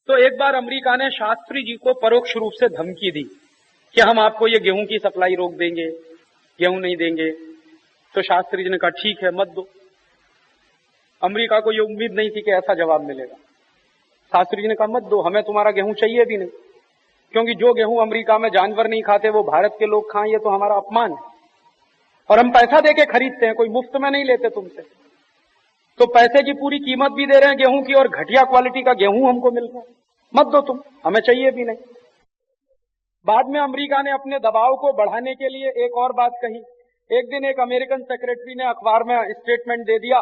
तो एक बार अमेरिका ने शास्त्री जी को परोक्ष रूप से धमकी दी कि हम आपको ये गेहूं की सप्लाई रोक देंगे, गेहूं नहीं देंगे। तो शास्त्री जी ने कहा ठीक है, मत दो। अमेरिका को ये उम्मीद नहीं थी कि ऐसा जवाब मिलेगा। शास्त्री जी ने कहा मत दो, हमें तुम्हारा गेहूं चाहिए भी नहीं, क्योंकि जो गेहूं अमेरिका में जानवर नहीं खाते वो भारत के लोग खाएं, ये तो हमारा अपमान है। और हम पैसा देके खरीदते हैं, कोई मुफ्त में नहीं लेते तुमसे। तो पैसे की पूरी कीमत भी दे रहे हैं गेहूं की और घटिया क्वालिटी का गेहूं हमको मिल रहा है, मत दो तुम, हमें चाहिए भी नहीं। बाद में अमेरिका ने अपने दबाव को बढ़ाने के लिए एक और बात कही। एक दिन एक अमेरिकन सेक्रेटरी ने अखबार में स्टेटमेंट दे दिया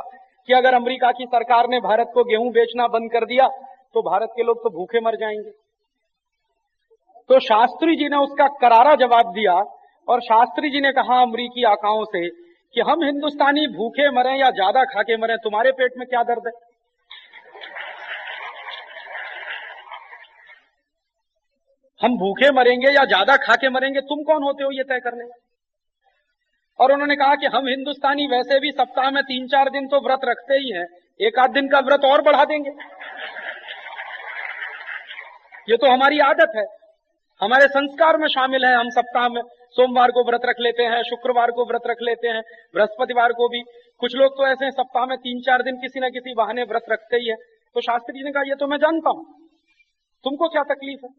कि अगर अमेरिका की सरकार ने भारत को गेहूं बेचना बंद कर दिया तो भारत के लोग तो भूखे मर जाएंगे। तो शास्त्री जी ने उसका करारा जवाब दिया और शास्त्री जी ने कहा अमेरिकी आकाओं से कि हम हिंदुस्तानी भूखे मरें या ज्यादा खा के मरें, तुम्हारे पेट में क्या दर्द है? हम भूखे मरेंगे या ज्यादा खा के मरेंगे, तुम कौन होते हो ये तय करने? और उन्होंने कहा कि हम हिंदुस्तानी वैसे भी सप्ताह में 3-4 दिन तो व्रत रखते ही हैं, एक आध दिन का व्रत और बढ़ा देंगे, ये तो हमारी आदत है, हमारे संस्कार में शामिल है। हम सप्ताह में सोमवार को व्रत रख लेते हैं, शुक्रवार को व्रत रख लेते हैं, बृहस्पतिवार को भी। कुछ लोग तो ऐसे सप्ताह में 3-4 दिन किसी न किसी बहाने व्रत रखते ही है। तो शास्त्री जी ने कहा ये तो मैं जानता हूं, तुमको क्या तकलीफ है?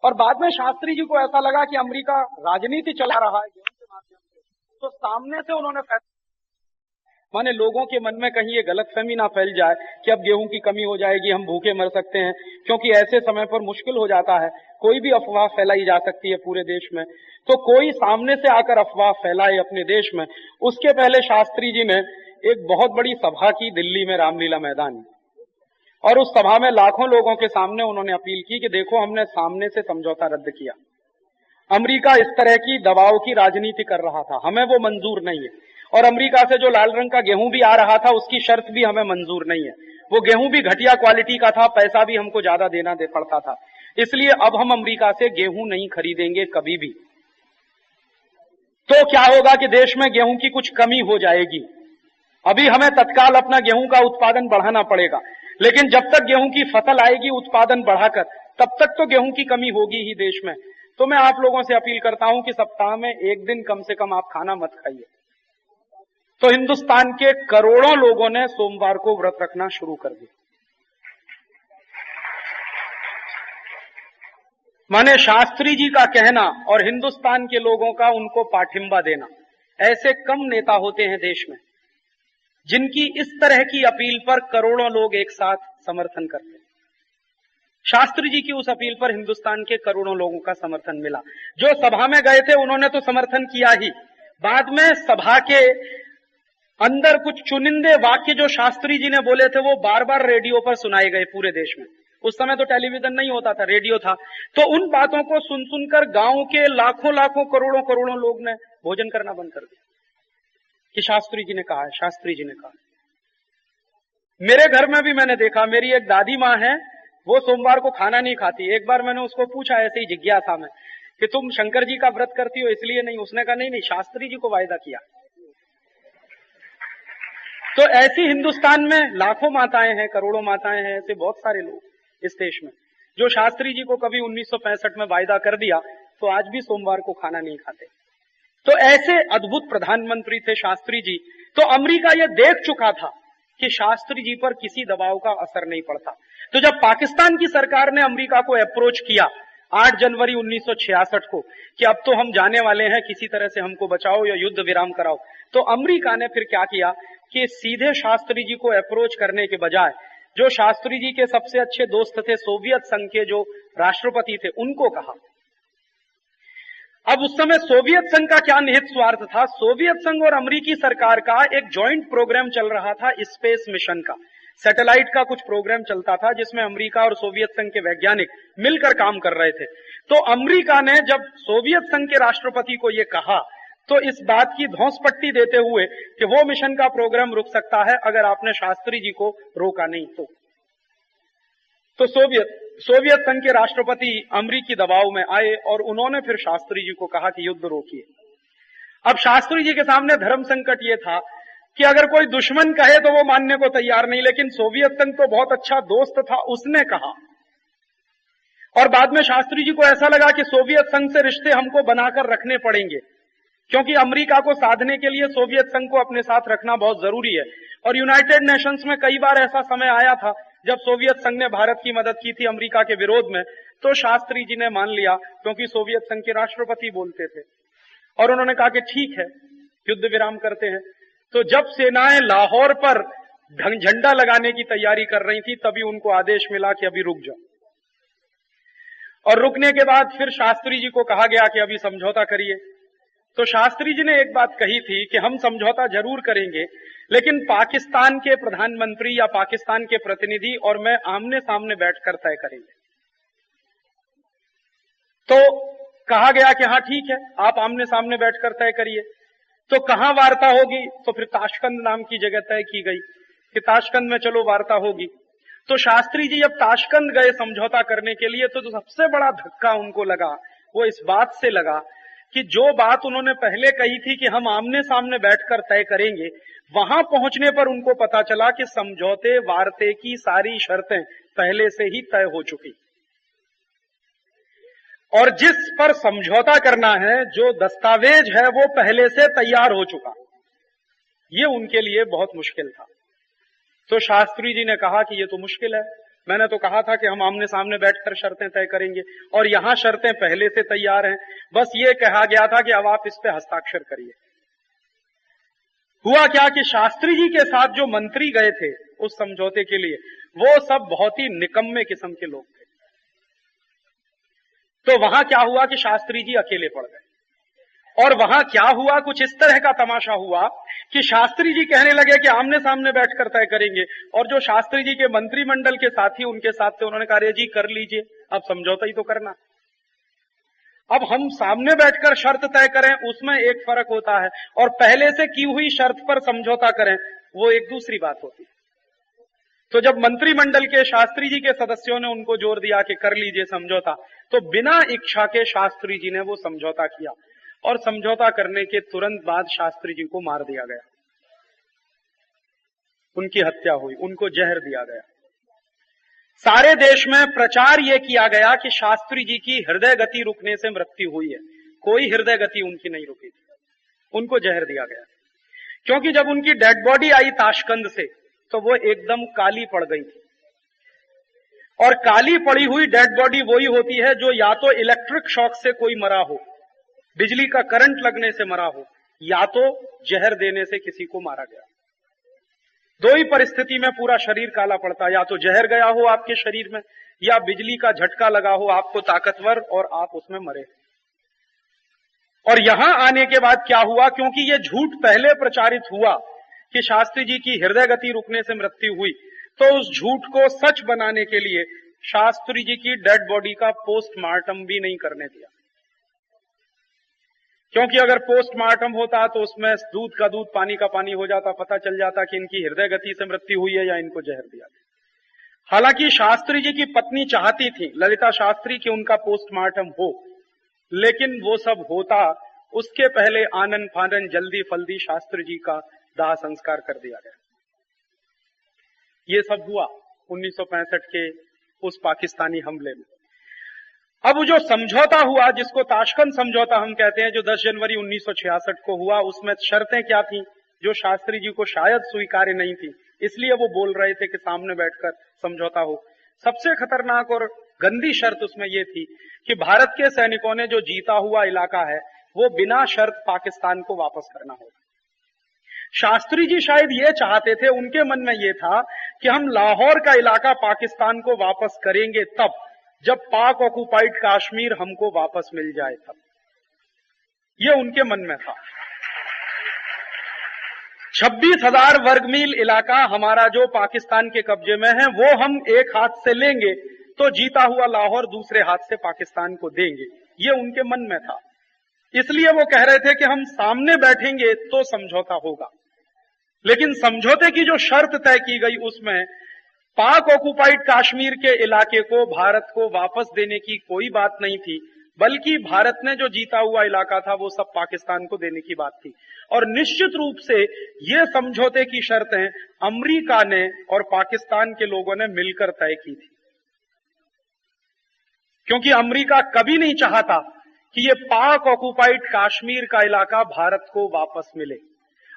और बाद में शास्त्री जी को ऐसा लगा कि अमेरिका राजनीति चला रहा है गेहूं के माध्यम से, तो सामने से उन्होंने फैसला, माने लोगों के मन में कहीं ये गलतफहमी ना फैल जाए कि अब गेहूं की कमी हो जाएगी, हम भूखे मर सकते हैं, क्योंकि ऐसे समय पर मुश्किल हो जाता है, कोई भी अफवाह फैलाई जा सकती है पूरे देश में। तो कोई सामने से आकर अफवाह फैलाए अपने देश में, उसके पहले शास्त्री जी ने एक बहुत बड़ी सभा की दिल्ली में रामलीला मैदान में, और उस सभा में लाखों लोगों के सामने उन्होंने अपील की कि देखो हमने सामने से समझौता रद्द किया, अमेरिका इस तरह की दबाव की राजनीति कर रहा था, हमें वो मंजूर नहीं है, और अमेरिका से जो लाल रंग का गेहूं भी आ रहा था उसकी शर्त भी हमें मंजूर नहीं है, वो गेहूं भी घटिया क्वालिटी का था, पैसा भी हमको ज्यादा देना पड़ता था, इसलिए अब हम अमेरिका से गेहूं नहीं खरीदेंगे कभी भी। तो क्या होगा कि देश में गेहूं की कुछ कमी हो जाएगी, अभी हमें तत्काल अपना गेहूं का उत्पादन बढ़ाना पड़ेगा, लेकिन जब तक गेहूं की फसल आएगी उत्पादन बढ़ाकर, तब तक तो गेहूं की कमी होगी ही देश में। तो मैं आप लोगों से अपील करता हूं कि सप्ताह में एक दिन कम से कम आप खाना मत खाइए। तो हिंदुस्तान के करोड़ों लोगों ने सोमवार को व्रत रखना शुरू कर दिया। माने शास्त्री जी का कहना और हिंदुस्तान के लोगों का उनको पाठिंबा देना, ऐसे कम नेता होते हैं देश में जिनकी इस तरह की अपील पर करोड़ों लोग एक साथ समर्थन करते हैं। शास्त्री जी की उस अपील पर हिंदुस्तान के करोड़ों लोगों का समर्थन मिला। जो सभा में गए थे उन्होंने तो समर्थन किया ही, बाद में सभा के अंदर कुछ चुनिंदे वाक्य जो शास्त्री जी ने बोले थे वो बार बार रेडियो पर सुनाए गए पूरे देश में। उस समय तो टेलीविजन नहीं होता था, रेडियो था। तो उन बातों को सुन सुनकर गांव के लाखों लाखों करोड़ों करोड़ों लोग ने भोजन करना बंद कर दिया कि शास्त्री जी ने कहा है, शास्त्री जी ने कहा। मेरे घर में भी मैंने देखा, मेरी एक दादी माँ है, वो सोमवार को खाना नहीं खाती। एक बार मैंने उसको पूछा ऐसे ही जिज्ञासा में कि तुम शंकर जी का व्रत करती हो इसलिए नहीं? उसने कहा नहीं, शास्त्री जी को वायदा किया। तो ऐसी हिंदुस्तान में लाखों माताएं हैं, करोड़ों माताएं हैं, ऐसे बहुत सारे लोग इस देश में जो शास्त्री जी को कभी 1965 में वायदा कर दिया तो आज भी सोमवार को खाना नहीं खाते। तो ऐसे अद्भुत प्रधानमंत्री थे शास्त्री जी। तो अमेरिका यह देख चुका था कि शास्त्री जी पर किसी दबाव का असर नहीं पड़ता। तो जब पाकिस्तान की सरकार ने अमेरिका को अप्रोच किया 8 जनवरी 1966 को कि अब तो हम जाने वाले हैं, किसी तरह से हमको बचाओ या युद्ध विराम कराओ, तो अमेरिका ने फिर क्या किया कि सीधे शास्त्री जी को अप्रोच करने के बजाय जो शास्त्री जी के सबसे अच्छे दोस्त थे, सोवियत संघ के जो राष्ट्रपति थे, उनको कहा। अब उस समय सोवियत संघ का क्या निहित स्वार्थ था? सोवियत संघ और अमेरिकी सरकार का एक जॉइंट प्रोग्राम चल रहा था, स्पेस मिशन का, सैटेलाइट का कुछ प्रोग्राम चलता था जिसमें अमेरिका और सोवियत संघ के वैज्ञानिक मिलकर काम कर रहे थे। तो अमेरिका ने जब सोवियत संघ के राष्ट्रपति को यह कहा तो इस बात की धौंस पट्टी देते हुए कि वो मिशन का प्रोग्राम रुक सकता है अगर आपने शास्त्री जी को रोका नहीं तो सोवियत संघ के राष्ट्रपति अमेरिकी दबाव में आए और उन्होंने फिर शास्त्री जी को कहा कि युद्ध रोकिए। अब शास्त्री जी के सामने धर्म संकट ये था कि अगर कोई दुश्मन कहे तो वो मानने को तैयार नहीं, लेकिन सोवियत संघ तो बहुत अच्छा दोस्त था, उसने कहा और बाद में शास्त्री जी को ऐसा लगा कि सोवियत संघ से रिश्ते हमको बनाकर रखने पड़ेंगे, क्योंकि अमेरिका को साधने के लिए सोवियत संघ को अपने साथ रखना बहुत जरूरी है। और यूनाइटेड नेशंस में कई बार ऐसा समय आया था जब सोवियत संघ ने भारत की मदद की थी अमेरिका के विरोध में, तो शास्त्री जी ने मान लिया, क्योंकि सोवियत संघ के राष्ट्रपति बोलते थे, और उन्होंने कहा कि ठीक है, युद्ध विराम करते हैं। तो जब सेनाएं लाहौर पर झंडा लगाने की तैयारी कर रही थी, तभी उनको आदेश मिला कि अभी रुक जाओ। और रुकने के बाद फिर शास्त्री जी को कहा गया कि अभी समझौता करिए। तो शास्त्री जी ने एक बात कही थी कि हम समझौता जरूर करेंगे, लेकिन पाकिस्तान के प्रधानमंत्री या पाकिस्तान के प्रतिनिधि और मैं आमने सामने बैठकर तय करेंगे। तो कहा गया कि हाँ ठीक है, आप आमने सामने बैठकर तय करिए। तो कहां वार्ता होगी? तो फिर ताशकंद नाम की जगह तय की गई कि ताशकंद में चलो वार्ता होगी। तो शास्त्री जी जब ताशकंद गए समझौता करने के लिए, तो जो सबसे बड़ा धक्का उनको लगा वो इस बात से लगा कि जो बात उन्होंने पहले कही थी कि हम आमने सामने बैठकर तय करेंगे, वहां पहुंचने पर उनको पता चला कि समझौते वार्ते की सारी शर्तें पहले से ही तय हो चुकी, और जिस पर समझौता करना है, जो दस्तावेज है, वो पहले से तैयार हो चुका। ये उनके लिए बहुत मुश्किल था। तो शास्त्री जी ने कहा कि ये तो मुश्किल है, मैंने तो कहा था कि हम आमने सामने बैठकर शर्तें तय करेंगे, और यहां शर्तें पहले से तैयार हैं, बस ये कहा गया था कि अब आप इस पे हस्ताक्षर करिए। हुआ क्या कि शास्त्री जी के साथ जो मंत्री गए थे उस समझौते के लिए, वो सब बहुत ही निकम्मे किस्म के लोग थे। तो वहां क्या हुआ कि शास्त्री जी अकेले पड़ गए, और वहां क्या हुआ, कुछ इस तरह का तमाशा हुआ कि शास्त्री जी कहने लगे कि आमने सामने बैठकर तय करेंगे, और जो शास्त्री जी के मंत्रिमंडल के साथी उनके साथ थे, उन्होंने कहा, अरे जी कर लीजिए, अब समझौता ही तो करना। अब हम सामने बैठकर शर्त तय करें, उसमें एक फर्क होता है, और पहले से की हुई शर्त पर समझौता करें, वो एक दूसरी बात होती है। तो जब मंत्रिमंडल के शास्त्री जी के सदस्यों ने उनको जोर दिया कि कर लीजिए समझौता, तो बिना इच्छा के शास्त्री जी ने वो समझौता किया, और समझौता करने के तुरंत बाद शास्त्री जी को मार दिया गया, उनकी हत्या हुई, उनको जहर दिया गया। सारे देश में प्रचार यह किया गया कि शास्त्री जी की हृदय गति रुकने से मृत्यु हुई है। कोई हृदय गति उनकी नहीं रुकी थी, उनको जहर दिया गया। क्योंकि जब उनकी डेड बॉडी आई ताशकंद से, तो वो एकदम काली पड़ गई थी, और काली पड़ी हुई डेड बॉडी वही होती है जो या तो इलेक्ट्रिक शॉक से कोई मरा हो, बिजली का करंट लगने से मरा हो, या तो जहर देने से किसी को मारा गया। दो ही परिस्थिति में पूरा शरीर काला पड़ता है, या तो जहर गया हो आपके शरीर में, या बिजली का झटका लगा हो आपको ताकतवर, और आप उसमें मरे। और यहां आने के बाद क्या हुआ, क्योंकि ये झूठ पहले प्रचारित हुआ कि शास्त्री जी की हृदय गति रुकने से मृत्यु हुई, तो उस झूठ को सच बनाने के लिए शास्त्री जी की डेड बॉडी का पोस्टमार्टम भी नहीं करने दिया। क्योंकि अगर पोस्टमार्टम होता तो उसमें दूध का दूध पानी का पानी हो जाता, पता चल जाता कि इनकी हृदय गति से मृत्यु हुई है या इनको जहर दिया गया। हालांकि शास्त्री जी की पत्नी चाहती थी, ललिता शास्त्री, कि उनका पोस्टमार्टम हो, लेकिन वो सब होता उसके पहले आनन फानन जल्दी फल्दी शास्त्री जी का दाह संस्कार कर दिया गया। ये सब हुआ 1965 के उस पाकिस्तानी हमले में। अब जो समझौता हुआ, जिसको ताशकंद समझौता हम कहते हैं, जो 10 जनवरी 1966 को हुआ, उसमें शर्तें क्या थी जो शास्त्री जी को शायद स्वीकार्य नहीं थी, इसलिए वो बोल रहे थे कि सामने बैठकर समझौता हो। सबसे खतरनाक और गंदी शर्त उसमें ये थी कि भारत के सैनिकों ने जो जीता हुआ इलाका है, वो बिना शर्त पाकिस्तान को वापस करना होगा। शास्त्री जी शायद ये चाहते थे, उनके मन में ये था कि हम लाहौर का इलाका पाकिस्तान को वापस करेंगे तब जब पाक ऑक्युपाइड कश्मीर हमको वापस मिल जाए तब। ये उनके मन में था। 26,000 वर्ग मील इलाका हमारा जो पाकिस्तान के कब्जे में है, वो हम एक हाथ से लेंगे तो जीता हुआ लाहौर दूसरे हाथ से पाकिस्तान को देंगे। ये उनके मन में था। इसलिए वो कह रहे थे कि हम सामने बैठेंगे तो समझौता होगा। लेकिन समझौते की जो शर्त तय की गई, उसमें पाक ऑक्युपाइड कश्मीर के इलाके को भारत को वापस देने की कोई बात नहीं थी, बल्कि भारत ने जो जीता हुआ इलाका था वो सब पाकिस्तान को देने की बात थी। और निश्चित रूप से ये समझौते की शर्तें अमेरिका ने और पाकिस्तान के लोगों ने मिलकर तय की थी। क्योंकि अमेरिका कभी नहीं चाहता कि ये पाक ऑक्युपाइड कश्मीर का इलाका भारत को वापस मिले।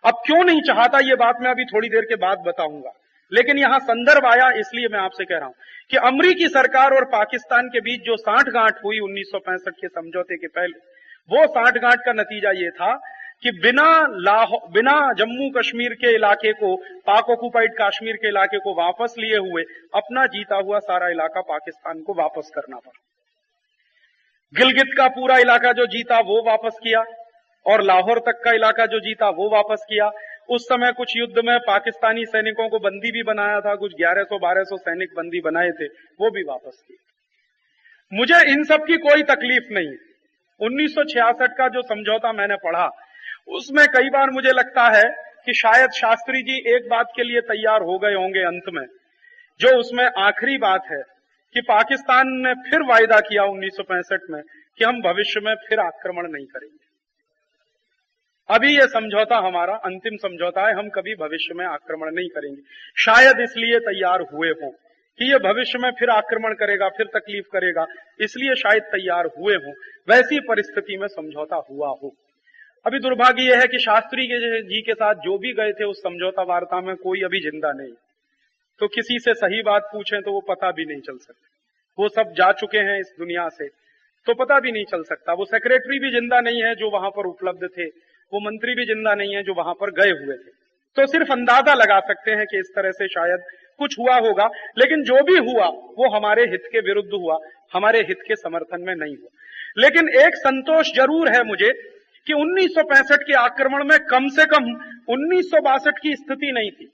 अब क्यों नहीं चाहता, ये बात मैं अभी थोड़ी देर के बाद बताऊंगा, लेकिन यहां संदर्भ आया इसलिए मैं आपसे कह रहा हूं कि अमेरिकी सरकार और पाकिस्तान के बीच जो सांठगांठ हुई 1965 के समझौते के पहले, वो सांठगांठ का नतीजा ये था कि बिना जम्मू कश्मीर के इलाके को, पाक ऑक्युपाइड कश्मीर के इलाके को वापस लिए हुए अपना जीता हुआ सारा इलाका पाकिस्तान को वापस करना पड़ा। गिलगित का पूरा इलाका जो जीता वो वापस किया, और लाहौर तक का इलाका जो जीता वो वापस किया। उस समय कुछ युद्ध में पाकिस्तानी सैनिकों को बंदी भी बनाया था, कुछ 1100-1200 सैनिक बंदी बनाए थे, वो भी वापस किए। मुझे इन सब की कोई तकलीफ नहीं। 1966 का जो समझौता मैंने पढ़ा, उसमें कई बार मुझे लगता है कि शायद शास्त्री जी एक बात के लिए तैयार हो गए होंगे अंत में, जो उसमें आखिरी बात है कि पाकिस्तान ने फिर वायदा किया 1965 में कि हम भविष्य में फिर आक्रमण नहीं करेंगे। अभी ये समझौता हमारा अंतिम समझौता है, हम कभी भविष्य में आक्रमण नहीं करेंगे। शायद इसलिए तैयार हुए हों कि ये भविष्य में फिर आक्रमण करेगा, फिर तकलीफ करेगा, इसलिए शायद तैयार हुए हों। वैसी परिस्थिति में समझौता हुआ हो। अभी दुर्भाग्य यह है कि शास्त्री जी के साथ जो भी गए थे उस समझौता वार्ता में कोई अभी जिंदा नहीं, तो किसी से सही बात पूछें तो वो पता भी नहीं चल सकता। वो सब जा चुके हैं इस दुनिया से, तो पता भी नहीं चल सकता। वो सेक्रेटरी भी जिंदा नहीं है जो वहां पर उपलब्ध थे, वो मंत्री भी जिंदा नहीं है जो वहां पर गए हुए थे। तो सिर्फ अंदाजा लगा सकते हैं कि इस तरह से शायद कुछ हुआ होगा, लेकिन जो भी हुआ वो हमारे हित के विरुद्ध हुआ, हमारे हित के समर्थन में नहीं हुआ। लेकिन एक संतोष जरूर है मुझे कि 1965 के आक्रमण में कम से कम 1962 की स्थिति नहीं थी।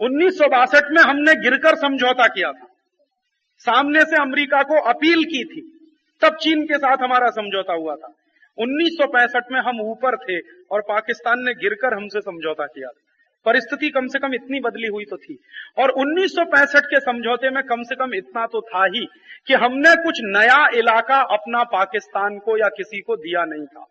1962 में हमने गिरकर समझौता किया था, सामने से अमेरिका को अपील की थी, तब चीन के साथ हमारा समझौता हुआ था। 1965 में हम ऊपर थे और पाकिस्तान ने गिरकर हमसे समझौता किया था। परिस्थिति कम से कम इतनी बदली हुई तो थी। और 1965 के समझौते में कम से कम इतना तो था ही कि हमने कुछ नया इलाका अपना पाकिस्तान को या किसी को दिया नहीं था।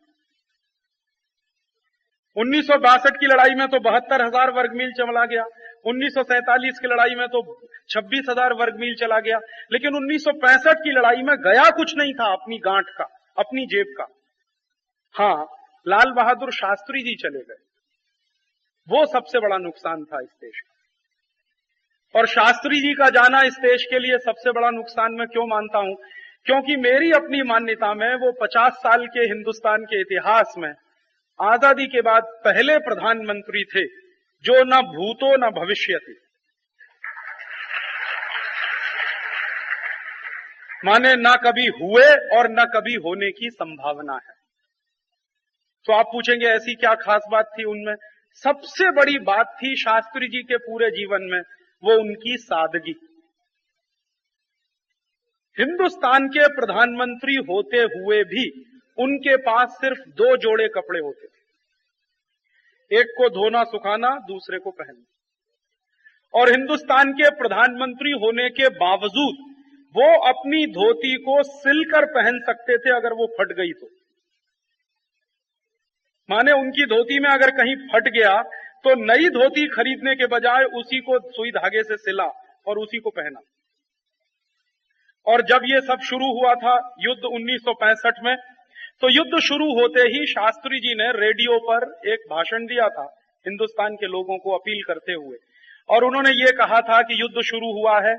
1962 की लड़ाई में तो 72,000 वर्ग मील चला गया, 1947 की लड़ाई में तो 26,000 वर्ग मील चला गया, लेकिन 1965 की लड़ाई में गया कुछ नहीं था अपनी गांठ का, अपनी जेब का। हाँ, लाल बहादुर शास्त्री जी चले गए, वो सबसे बड़ा नुकसान था इस देश का। और शास्त्री जी का जाना इस देश के लिए सबसे बड़ा नुकसान मैं क्यों मानता हूं, क्योंकि मेरी अपनी मान्यता में वो 50 साल के हिंदुस्तान के इतिहास में आजादी के बाद पहले प्रधानमंत्री थे जो न भूतो न भविष्यति, माने न कभी हुए और न कभी होने की संभावना है। तो आप पूछेंगे ऐसी क्या खास बात थी उनमें? सबसे बड़ी बात थी शास्त्री जी के पूरे जीवन में वो उनकी सादगी। हिंदुस्तान के प्रधानमंत्री होते हुए भी उनके पास सिर्फ 2 जोड़े कपड़े होते थे, एक को धोना सुखाना, दूसरे को पहनना। और हिंदुस्तान के प्रधानमंत्री होने के बावजूद वो अपनी धोती को सिलकर पहन सकते थे अगर वो फट गई तो। माने उनकी धोती में अगर कहीं फट गया तो नई धोती खरीदने के बजाय उसी को सुई धागे से सिला और उसी को पहना। और जब ये सब शुरू हुआ था युद्ध 1965 में, तो युद्ध शुरू होते ही शास्त्री जी ने रेडियो पर एक भाषण दिया था हिंदुस्तान के लोगों को अपील करते हुए, और उन्होंने ये कहा था कि युद्ध शुरू हुआ है,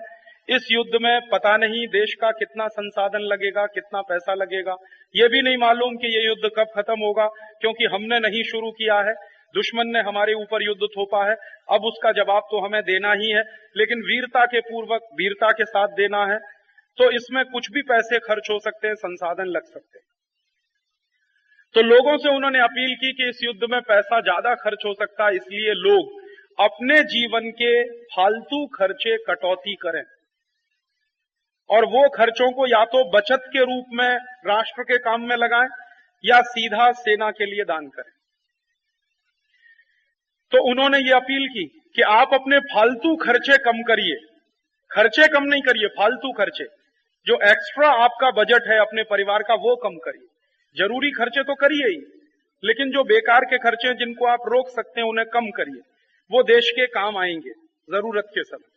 इस युद्ध में पता नहीं देश का कितना संसाधन लगेगा, कितना पैसा लगेगा, ये भी नहीं मालूम कि ये युद्ध कब खत्म होगा, क्योंकि हमने नहीं शुरू किया है, दुश्मन ने हमारे ऊपर युद्ध थोपा है, अब उसका जवाब तो हमें देना ही है, लेकिन वीरता के पूर्वक, वीरता के साथ देना है। तो इसमें कुछ भी पैसे खर्च हो सकते हैं, संसाधन लग सकते हैं। तो लोगों से उन्होंने अपील की कि इस युद्ध में पैसा ज्यादा खर्च हो सकता है, इसलिए लोग अपने जीवन के फालतू खर्चे कटौती करें और वो खर्चों को या तो बचत के रूप में राष्ट्र के काम में लगाएं या सीधा सेना के लिए दान करें। तो उन्होंने ये अपील की कि आप अपने फालतू खर्चे कम करिए, खर्चे कम नहीं करिए, फालतू खर्चे, जो एक्स्ट्रा आपका बजट है अपने परिवार का वो कम करिए। जरूरी खर्चे तो करिए ही, लेकिन जो बेकार के खर्चे हैं जिनको आप रोक सकते हैं उन्हें कम करिए, वो देश के काम आएंगे जरूरत के समय।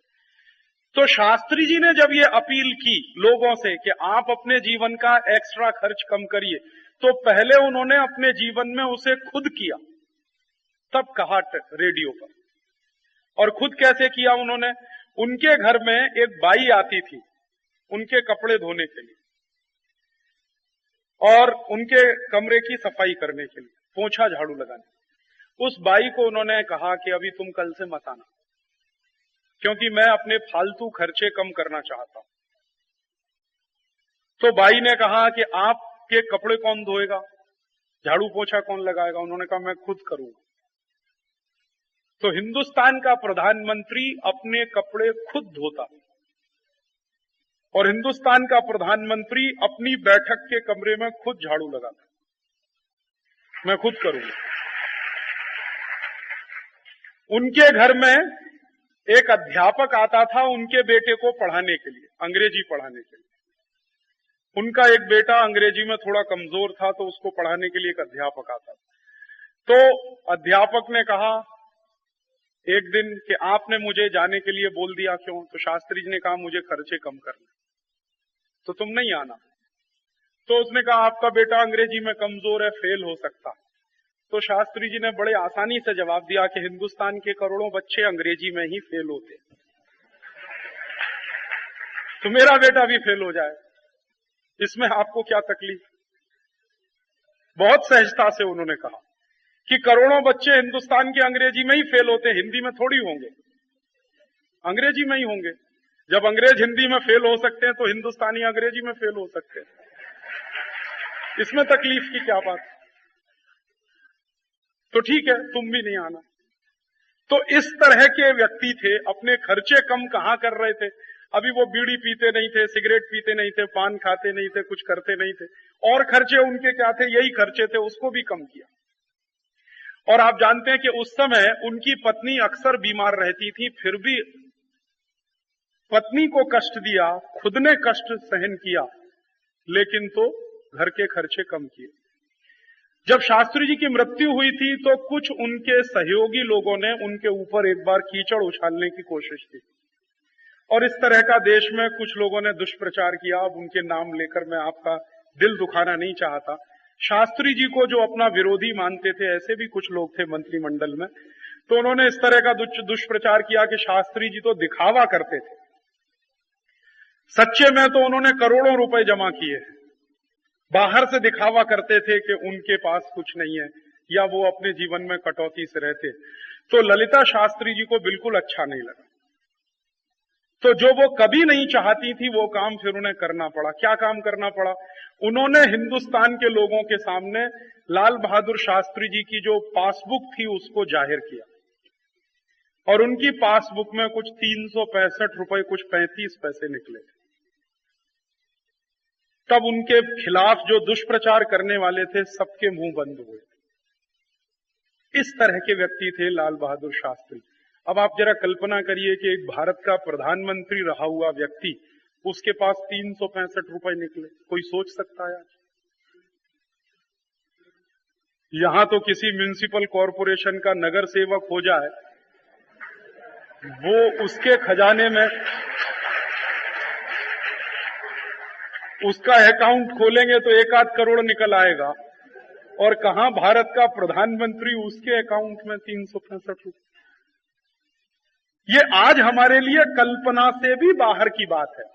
तो शास्त्री जी ने जब ये अपील की लोगों से कि आप अपने जीवन का एक्स्ट्रा खर्च कम करिए, तो पहले उन्होंने अपने जीवन में उसे खुद किया, तब कहा रेडियो पर। और खुद कैसे किया उन्होंने? उनके घर में एक बाई आती थी उनके कपड़े धोने के लिए और उनके कमरे की सफाई करने के लिए, पोंछा झाड़ू लगाने। उस बाई को उन्होंने कहा कि अभी तुम कल से मत आना, क्योंकि मैं अपने फालतू खर्चे कम करना चाहता हूं। तो बाई ने कहा कि आपके कपड़े कौन धोएगा, झाड़ू पोछा कौन लगाएगा? उन्होंने कहा मैं खुद करूंगा। तो हिंदुस्तान का प्रधानमंत्री अपने कपड़े खुद धोता और हिंदुस्तान का प्रधानमंत्री अपनी बैठक के कमरे में खुद झाड़ू लगाता। मैं खुद करूंगा। उनके घर में एक अध्यापक आता था उनके बेटे को पढ़ाने के लिए, अंग्रेजी पढ़ाने के लिए। उनका एक बेटा अंग्रेजी में थोड़ा कमजोर था, तो उसको पढ़ाने के लिए एक अध्यापक आता था। तो अध्यापक ने कहा एक दिन कि आपने मुझे जाने के लिए बोल दिया, क्यों? तो शास्त्री जी ने कहा मुझे खर्चे कम करने, तो तुम नहीं आना। तो उसने कहा आपका बेटा अंग्रेजी में कमजोर है, फेल हो सकता। तो शास्त्री जी ने बड़े आसानी से जवाब दिया कि हिंदुस्तान के करोड़ों बच्चे अंग्रेजी में ही फेल होते, तो मेरा बेटा भी फेल हो जाए, इसमें आपको क्या तकलीफ? बहुत सहजता से उन्होंने कहा कि करोड़ों बच्चे हिंदुस्तान के अंग्रेजी में ही फेल होते, हिंदी में थोड़ी होंगे, अंग्रेजी में ही होंगे। जब अंग्रेज हिंदी में फेल हो सकते हैं तो हिंदुस्तानी अंग्रेजी में फेल हो सकते हैं, इसमें तकलीफ की क्या बात? तो ठीक है, तुम भी नहीं आना। तो इस तरह के व्यक्ति थे, अपने खर्चे कम कहां कर रहे थे? अभी वो बीड़ी पीते नहीं थे, सिगरेट पीते नहीं थे, पान खाते नहीं थे, कुछ करते नहीं थे, और खर्चे उनके क्या थे? यही खर्चे थे, उसको भी कम किया। और आप जानते हैं कि उस समय उनकी पत्नी अक्सर बीमार रहती थी, फिर भी पत्नी को कष्ट दिया, खुद ने कष्ट सहन किया, लेकिन तो घर के खर्चे कम किए। जब शास्त्री जी की मृत्यु हुई थी तो कुछ उनके सहयोगी लोगों ने उनके ऊपर एक बार कीचड़ उछालने की कोशिश की, और इस तरह का देश में कुछ लोगों ने दुष्प्रचार किया। अब उनके नाम लेकर मैं आपका दिल दुखाना नहीं चाहता। शास्त्री जी को जो अपना विरोधी मानते थे, ऐसे भी कुछ लोग थे मंत्रिमंडल में, तो उन्होंने इस तरह का दुष्प्रचार किया कि शास्त्री जी तो दिखावा करते थे, सच्चे में तो उन्होंने करोड़ों रुपए जमा किए, बाहर से दिखावा करते थे कि उनके पास कुछ नहीं है, या वो अपने जीवन में कटौती से रहते। तो ललिता शास्त्री जी को बिल्कुल अच्छा नहीं लगा। तो जो वो कभी नहीं चाहती थी वो काम फिर उन्हें करना पड़ा। क्या काम करना पड़ा? उन्होंने हिंदुस्तान के लोगों के सामने लाल बहादुर शास्त्री जी की जो पासबुक थी उसको जाहिर किया, और उनकी पासबुक में कुछ 365 रुपए कुछ 35 पैसे निकले। तब उनके खिलाफ जो दुष्प्रचार करने वाले थे सबके मुंह बंद हुए। इस तरह के व्यक्ति थे लाल बहादुर शास्त्री। अब आप जरा कल्पना करिए कि एक भारत का प्रधानमंत्री रहा हुआ व्यक्ति, उसके पास 365 रुपए निकले। कोई सोच सकता है? यहां तो किसी म्युनिसिपल कॉरपोरेशन का नगर सेवक हो जाए, वो उसके खजाने में उसका अकाउंट खोलेंगे तो 1-8 करोड़ निकल आएगा, और कहां भारत का प्रधानमंत्री, उसके अकाउंट में 365 रुपए। ये आज हमारे लिए कल्पना से भी बाहर की बात है।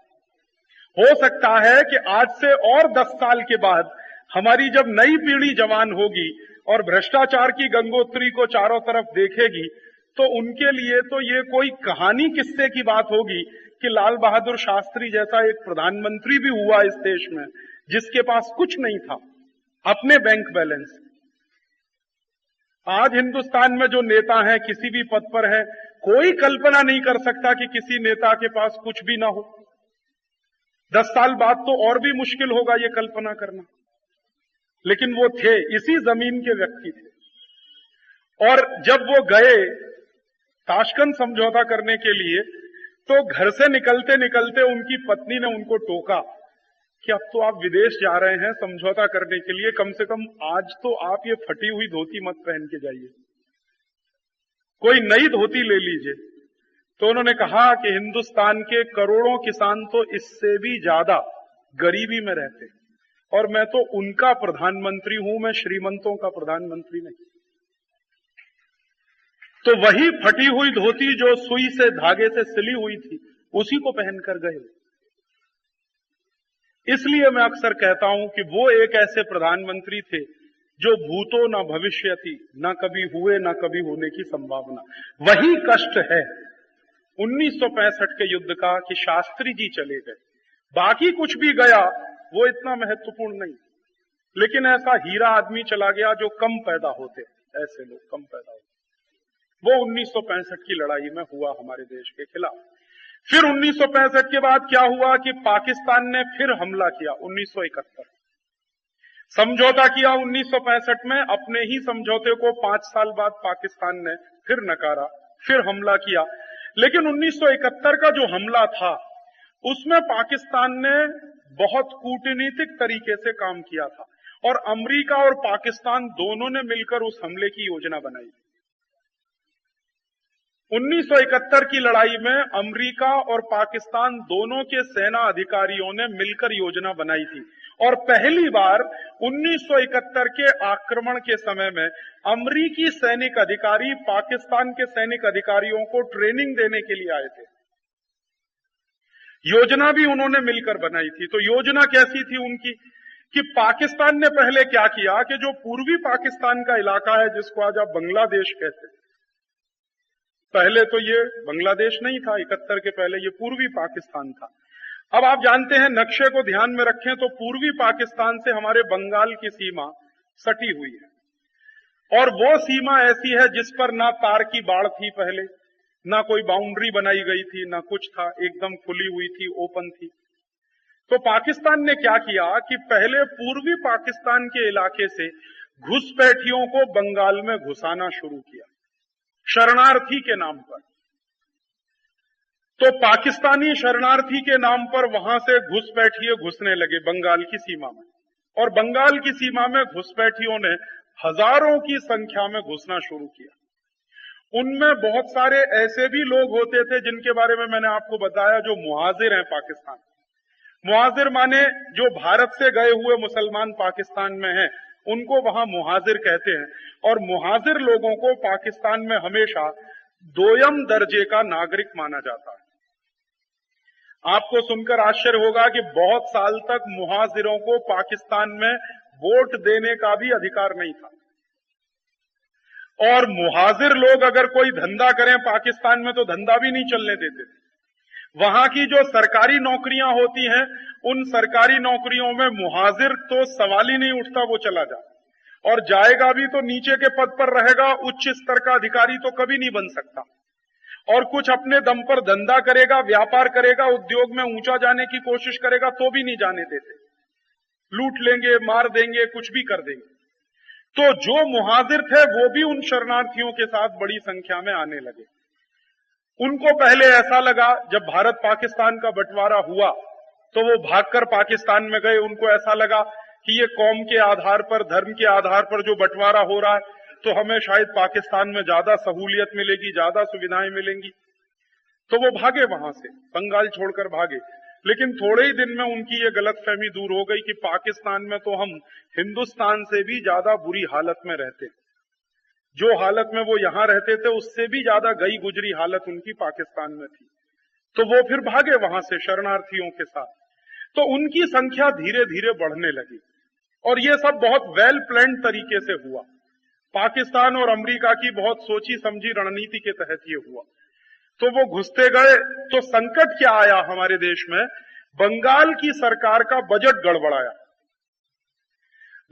हो सकता है कि आज से और 10 साल के बाद हमारी जब नई पीढ़ी जवान होगी और भ्रष्टाचार की गंगोत्री को चारों तरफ देखेगी, तो उनके लिए तो ये कोई कहानी किस्से की बात होगी कि लाल बहादुर शास्त्री जैसा एक प्रधानमंत्री भी हुआ इस देश में, जिसके पास कुछ नहीं था, अपने बैंक बैलेंस। आज हिंदुस्तान में जो नेता हैं, किसी भी पद पर हैं, कोई कल्पना नहीं कर सकता कि किसी नेता के पास कुछ भी ना हो। 10 साल बाद तो और भी मुश्किल होगा ये कल्पना करना, लेकिन वो थे, इसी जमीन के व्यक्ति थे। और जब वो गए ताशकंद समझौता करने के लिए, तो घर से निकलते निकलते उनकी पत्नी ने उनको टोका कि अब तो आप विदेश जा रहे हैं समझौता करने के लिए, कम से कम आज तो आप ये फटी हुई धोती मत पहन के जाइए, कोई नई धोती ले लीजिए। तो उन्होंने कहा कि हिंदुस्तान के करोड़ों किसान तो इससे भी ज्यादा गरीबी में रहते हैं, और मैं तो उनका प्रधानमंत्री हूं, मैं श्रीमंतों का प्रधानमंत्री नहीं। तो वही फटी हुई धोती जो सुई से धागे से सिली हुई थी, उसी को पहनकर गए। इसलिए मैं अक्सर कहता हूं कि वो एक ऐसे प्रधानमंत्री थे जो भूतो न भविष्यति, न कभी हुए न कभी होने की संभावना। वही कष्ट है 1965 के युद्ध का कि शास्त्री जी चले गए, बाकी कुछ भी गया वो इतना महत्वपूर्ण नहीं, लेकिन ऐसा हीरा आदमी चला गया जो कम पैदा होते, ऐसे लोग कम पैदा होते। वो 1965 की लड़ाई में हुआ हमारे देश के खिलाफ। फिर 1965 के बाद क्या हुआ कि पाकिस्तान ने फिर हमला किया 1971, समझौता किया 1965 में। अपने ही समझौते को 5 साल बाद पाकिस्तान ने फिर नकारा, फिर हमला किया। लेकिन 1971 का जो हमला था उसमें पाकिस्तान ने बहुत कूटनीतिक तरीके से काम किया था, और अमेरिका और पाकिस्तान दोनों ने मिलकर उस हमले की योजना बनाई। 1971 की लड़ाई में अमेरिका और पाकिस्तान दोनों के सेना अधिकारियों ने मिलकर योजना बनाई थी, और पहली बार 1971 के आक्रमण के समय में अमेरिकी सैनिक अधिकारी पाकिस्तान के सैनिक अधिकारियों को ट्रेनिंग देने के लिए आए थे। योजना भी उन्होंने मिलकर बनाई थी। तो योजना कैसी थी उनकी कि पाकिस्तान ने पहले क्या किया कि जो पूर्वी पाकिस्तान का इलाका है, जिसको आज आप बांग्लादेश कहते हैं, पहले तो ये बांग्लादेश नहीं था, 71 के पहले ये पूर्वी पाकिस्तान था। अब आप जानते हैं, नक्शे को ध्यान में रखें तो पूर्वी पाकिस्तान से हमारे बंगाल की सीमा सटी हुई है, और वो सीमा ऐसी है जिस पर ना तार की बाड़ थी पहले, ना कोई बाउंड्री बनाई गई थी, ना कुछ था, एकदम खुली हुई थी, ओपन थी। तो पाकिस्तान ने क्या किया कि पहले पूर्वी पाकिस्तान के इलाके से घुसपैठियों को बंगाल में घुसाना शुरू किया, शरणार्थी के नाम पर। तो पाकिस्तानी शरणार्थी के नाम पर वहां से घुसपैठिए घुसने लगे बंगाल की सीमा में, और बंगाल की सीमा में घुसपैठियों ने हजारों की संख्या में घुसना शुरू किया। उनमें बहुत सारे ऐसे भी लोग होते थे जिनके बारे में मैंने आपको बताया, जो मुहाजिर हैं पाकिस्तान। मुहाजिर माने जो भारत से गए हुए मुसलमान पाकिस्तान में हैं, उनको वहां मुहाजिर कहते हैं। और मुहाजिर लोगों को पाकिस्तान में हमेशा दोयम दर्जे का नागरिक माना जाता है। आपको सुनकर आश्चर्य होगा कि बहुत साल तक मुहाजिरों को पाकिस्तान में वोट देने का भी अधिकार नहीं था, और मुहाजिर लोग अगर कोई धंधा करें पाकिस्तान में तो धंधा भी नहीं चलने देते थे। वहां की जो सरकारी नौकरियां होती हैं, उन सरकारी नौकरियों में मुहाजिर तो सवाल ही नहीं उठता, वो चला जाए, और जाएगा भी तो नीचे के पद पर रहेगा, उच्च स्तर का अधिकारी तो कभी नहीं बन सकता। और कुछ अपने दम पर धंधा करेगा, व्यापार करेगा, उद्योग में ऊंचा जाने की कोशिश करेगा तो भी नहीं जाने देते, लूट लेंगे, मार देंगे, कुछ भी कर देंगे। तो जो मुहाजिर थे वो भी उन शरणार्थियों के साथ बड़ी संख्या में आने लगे। उनको पहले ऐसा लगा, जब भारत पाकिस्तान का बंटवारा हुआ तो वो भागकर पाकिस्तान में गए। उनको ऐसा लगा कि ये कौम के आधार पर, धर्म के आधार पर जो बंटवारा हो रहा है, तो हमें शायद पाकिस्तान में ज्यादा सहूलियत मिलेगी, ज्यादा सुविधाएं मिलेंगी। तो वो भागे वहां से, बंगाल छोड़कर भागे। लेकिन थोड़े ही दिन में उनकी ये गलतफहमी दूर हो गई कि पाकिस्तान में तो हम हिंदुस्तान से भी ज्यादा बुरी हालत में रहते, जो हालत में वो यहां रहते थे उससे भी ज्यादा गई गुजरी हालत उनकी पाकिस्तान में थी। तो वो फिर भागे वहां से शरणार्थियों के साथ। तो उनकी संख्या धीरे धीरे बढ़ने लगी, और ये सब बहुत वेल प्लान्ड तरीके से हुआ। पाकिस्तान और अमेरिका की बहुत सोची समझी रणनीति के तहत ये हुआ। तो वो घुसते गए, तो संकट क्या आया हमारे देश में, बंगाल की सरकार का बजट गड़बड़ाया।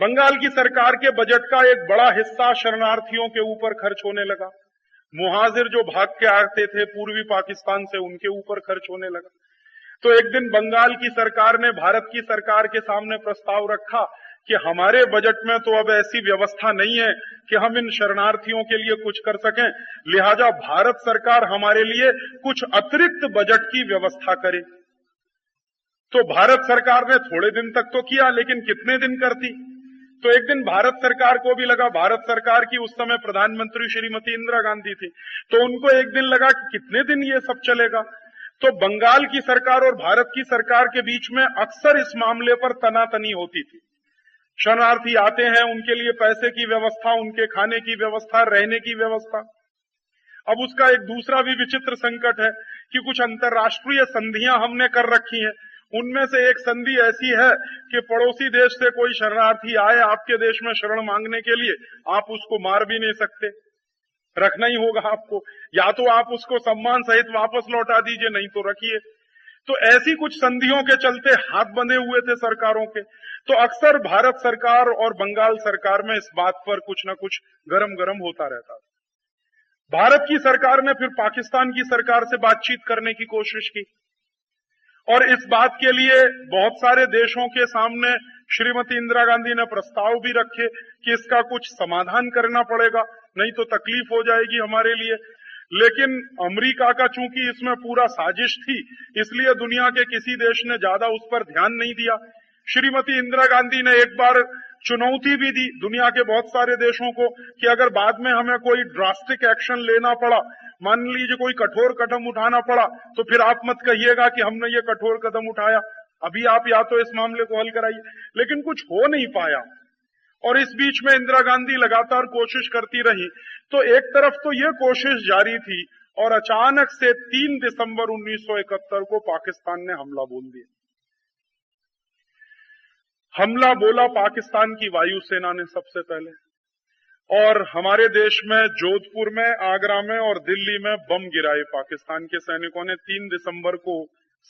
बंगाल की सरकार के बजट का एक बड़ा हिस्सा शरणार्थियों के ऊपर खर्च होने लगा। मुहाजिर जो भाग के आते थे पूर्वी पाकिस्तान से, उनके ऊपर खर्च होने लगा। तो एक दिन बंगाल की सरकार ने भारत की सरकार के सामने प्रस्ताव रखा कि हमारे बजट में तो अब ऐसी व्यवस्था नहीं है कि हम इन शरणार्थियों के लिए कुछ कर सकें, लिहाजा भारत सरकार हमारे लिए कुछ अतिरिक्त बजट की व्यवस्था करे। तो भारत सरकार ने थोड़े दिन तक तो किया, लेकिन कितने दिन करती। तो एक दिन भारत सरकार को भी लगा, भारत सरकार की उस समय प्रधानमंत्री श्रीमती इंदिरा गांधी थी, तो उनको एक दिन लगा कि कितने दिन ये सब चलेगा। तो बंगाल की सरकार और भारत की सरकार के बीच में अक्सर इस मामले पर तनातनी होती थी। शरणार्थी आते हैं, उनके लिए पैसे की व्यवस्था, उनके खाने की व्यवस्था, रहने की व्यवस्था। अब उसका एक दूसरा भी विचित्र संकट है कि कुछ अंतर्राष्ट्रीय संधियां हमने कर रखी हैं। उनमें से एक संधि ऐसी है कि पड़ोसी देश से कोई शरणार्थी आए आपके देश में शरण मांगने के लिए, आप उसको मार भी नहीं सकते, रखना ही होगा आपको, या तो आप उसको सम्मान सहित वापस लौटा दीजिए, नहीं तो रखिए। तो ऐसी कुछ संधियों के चलते हाथ बंधे हुए थे सरकारों के। तो अक्सर भारत सरकार और बंगाल सरकार में इस बात पर कुछ न कुछ गरम गरम होता रहता था। भारत की सरकार ने फिर पाकिस्तान की सरकार से बातचीत करने की कोशिश की और इस बात के लिए बहुत सारे देशों के सामने श्रीमती इंदिरा गांधी ने प्रस्ताव भी रखे कि इसका कुछ समाधान करना पड़ेगा, नहीं तो तकलीफ हो जाएगी हमारे लिए। लेकिन अमेरिका का चूंकि इसमें पूरा साजिश थी, इसलिए दुनिया के किसी देश ने ज्यादा उस पर ध्यान नहीं दिया। श्रीमती इंदिरा गांधी ने एक बार चुनौती भी दी दुनिया के बहुत सारे देशों को कि अगर बाद में हमें कोई ड्रास्टिक एक्शन लेना पड़ा, मान लीजिए कोई कठोर कदम उठाना पड़ा, तो फिर आप मत कहिएगा कि हमने ये कठोर कदम उठाया, अभी आप या तो इस मामले को हल कराइए। लेकिन कुछ हो नहीं पाया और इस बीच में इंदिरा गांधी लगातार कोशिश करती रही। तो एक तरफ तो ये कोशिश जारी थी और अचानक से 3 दिसंबर 1971 को पाकिस्तान ने हमला बोल दिया। हमला बोला पाकिस्तान की वायुसेना ने सबसे पहले, और हमारे देश में जोधपुर में, आगरा में और दिल्ली में बम गिराए पाकिस्तान के सैनिकों ने 3 दिसंबर को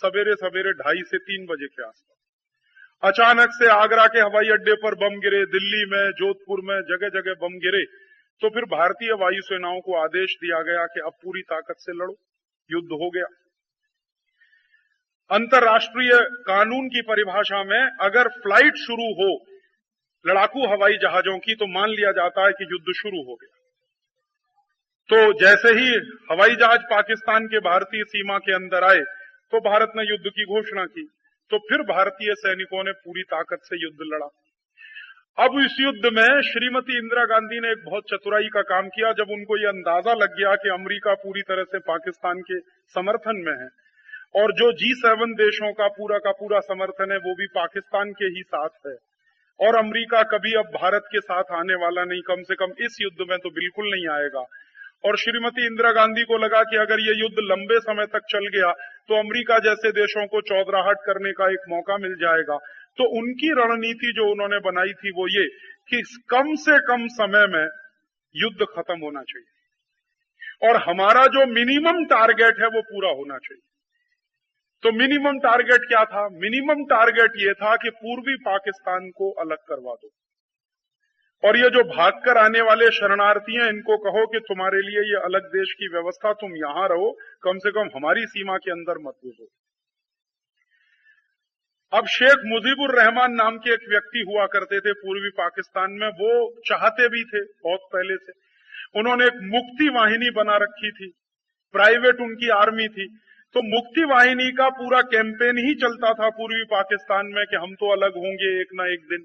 सवेरे सवेरे 2:30 से 3 बजे के आसपास। अचानक से आगरा के हवाई अड्डे पर बम गिरे, दिल्ली में, जोधपुर में, जगह जगह बम गिरे। तो फिर भारतीय वायुसेनाओं को आदेश दिया गया कि अब पूरी ताकत से लड़ो, युद्ध हो गया। अंतर्राष्ट्रीय कानून की परिभाषा में अगर फ्लाइट शुरू हो लड़ाकू हवाई जहाजों की, तो मान लिया जाता है कि युद्ध शुरू हो गया। तो जैसे ही हवाई जहाज पाकिस्तान के भारतीय सीमा के अंदर आए, तो भारत ने युद्ध की घोषणा की। तो फिर भारतीय सैनिकों ने पूरी ताकत से युद्ध लड़ा। अब इस युद्ध में श्रीमती इंदिरा गांधी ने एक बहुत चतुराई का काम किया। जब उनको ये अंदाजा लग गया कि अमेरिका पूरी तरह से पाकिस्तान के समर्थन में है और जो G7 देशों का पूरा समर्थन है वो भी पाकिस्तान के ही साथ है, और अमेरिका कभी अब भारत के साथ आने वाला नहीं, कम से कम इस युद्ध में तो बिल्कुल नहीं आएगा। और श्रीमती इंदिरा गांधी को लगा कि अगर ये युद्ध लंबे समय तक चल गया तो अमेरिका जैसे देशों को चौधराहट करने का एक मौका मिल जाएगा। तो उनकी रणनीति जो उन्होंने बनाई थी वो ये कि कम से कम समय में युद्ध खत्म होना चाहिए और हमारा जो मिनिमम टारगेट है वो पूरा होना चाहिए। तो मिनिमम टारगेट क्या था? मिनिमम टारगेट ये था कि पूर्वी पाकिस्तान को अलग करवा दो और ये जो भागकर आने वाले शरणार्थी हैं इनको कहो कि तुम्हारे लिए ये अलग देश की व्यवस्था, तुम यहां रहो, कम से कम हमारी सीमा के अंदर मत घुसो। अब शेख मुजीबुर रहमान नाम के एक व्यक्ति हुआ करते थे पूर्वी पाकिस्तान में, वो चाहते भी थे बहुत पहले से। उन्होंने एक मुक्ति वाहिनी बना रखी थी, प्राइवेट उनकी आर्मी थी। तो मुक्ति वाहिनी का पूरा कैंपेन ही चलता था पूर्वी पाकिस्तान में कि हम तो अलग होंगे एक ना एक दिन,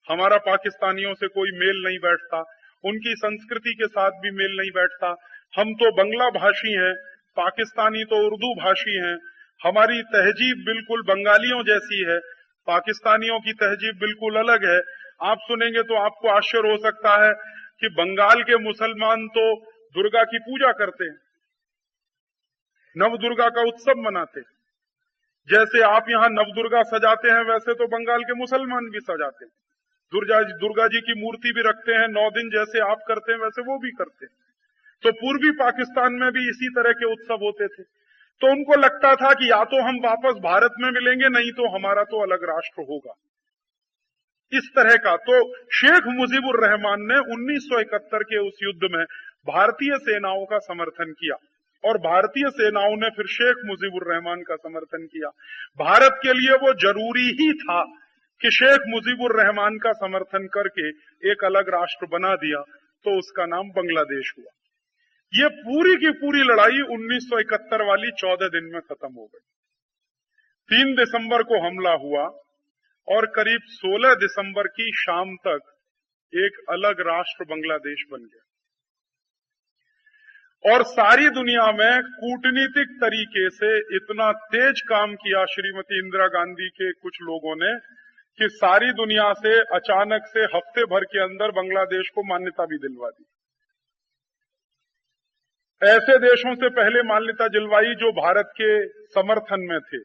हमारा पाकिस्तानियों से कोई मेल नहीं बैठता, उनकी संस्कृति के साथ भी मेल नहीं बैठता, हम तो बंगला भाषी हैं, पाकिस्तानी तो उर्दू भाषी हैं, हमारी तहजीब बिल्कुल बंगालियों जैसी है, पाकिस्तानियों की तहजीब बिल्कुल अलग है। आप सुनेंगे तो आपको आश्चर्य हो सकता है कि बंगाल के मुसलमान तो दुर्गा की पूजा करते हैं, नवदुर्गा का उत्सव मनाते हैं। जैसे आप यहाँ नवदुर्गा सजाते हैं वैसे तो बंगाल के मुसलमान भी सजाते हैं, दुर्गा जी की मूर्ति भी रखते हैं, 9 दिन जैसे आप करते हैं वैसे वो भी करते हैं। तो पूर्वी पाकिस्तान में भी इसी तरह के उत्सव होते थे। तो उनको लगता था कि या तो हम वापस भारत में मिलेंगे, नहीं तो हमारा तो अलग राष्ट्र होगा, इस तरह का। तो शेख मुजीबुर रहमान ने 1971 के उस युद्ध में भारतीय सेनाओं का समर्थन किया और भारतीय सेनाओं ने फिर शेख मुजीबुर रहमान का समर्थन किया। भारत के लिए वो जरूरी ही था कि शेख मुजीबुर रहमान का समर्थन करके एक अलग राष्ट्र बना दिया, तो उसका नाम बांग्लादेश हुआ। ये पूरी की पूरी लड़ाई 1971 वाली 14 दिन में खत्म हो गई। 3 दिसंबर को हमला हुआ और करीब 16 दिसंबर की शाम तक एक अलग राष्ट्र बांग्लादेश बन गया। और सारी दुनिया में कूटनीतिक तरीके से इतना तेज काम किया श्रीमती इंदिरा गांधी के कुछ लोगों ने कि सारी दुनिया से अचानक से हफ्ते भर के अंदर बांग्लादेश को मान्यता भी दिलवा दी। ऐसे देशों से पहले मान्यता दिलवाई जो भारत के समर्थन में थे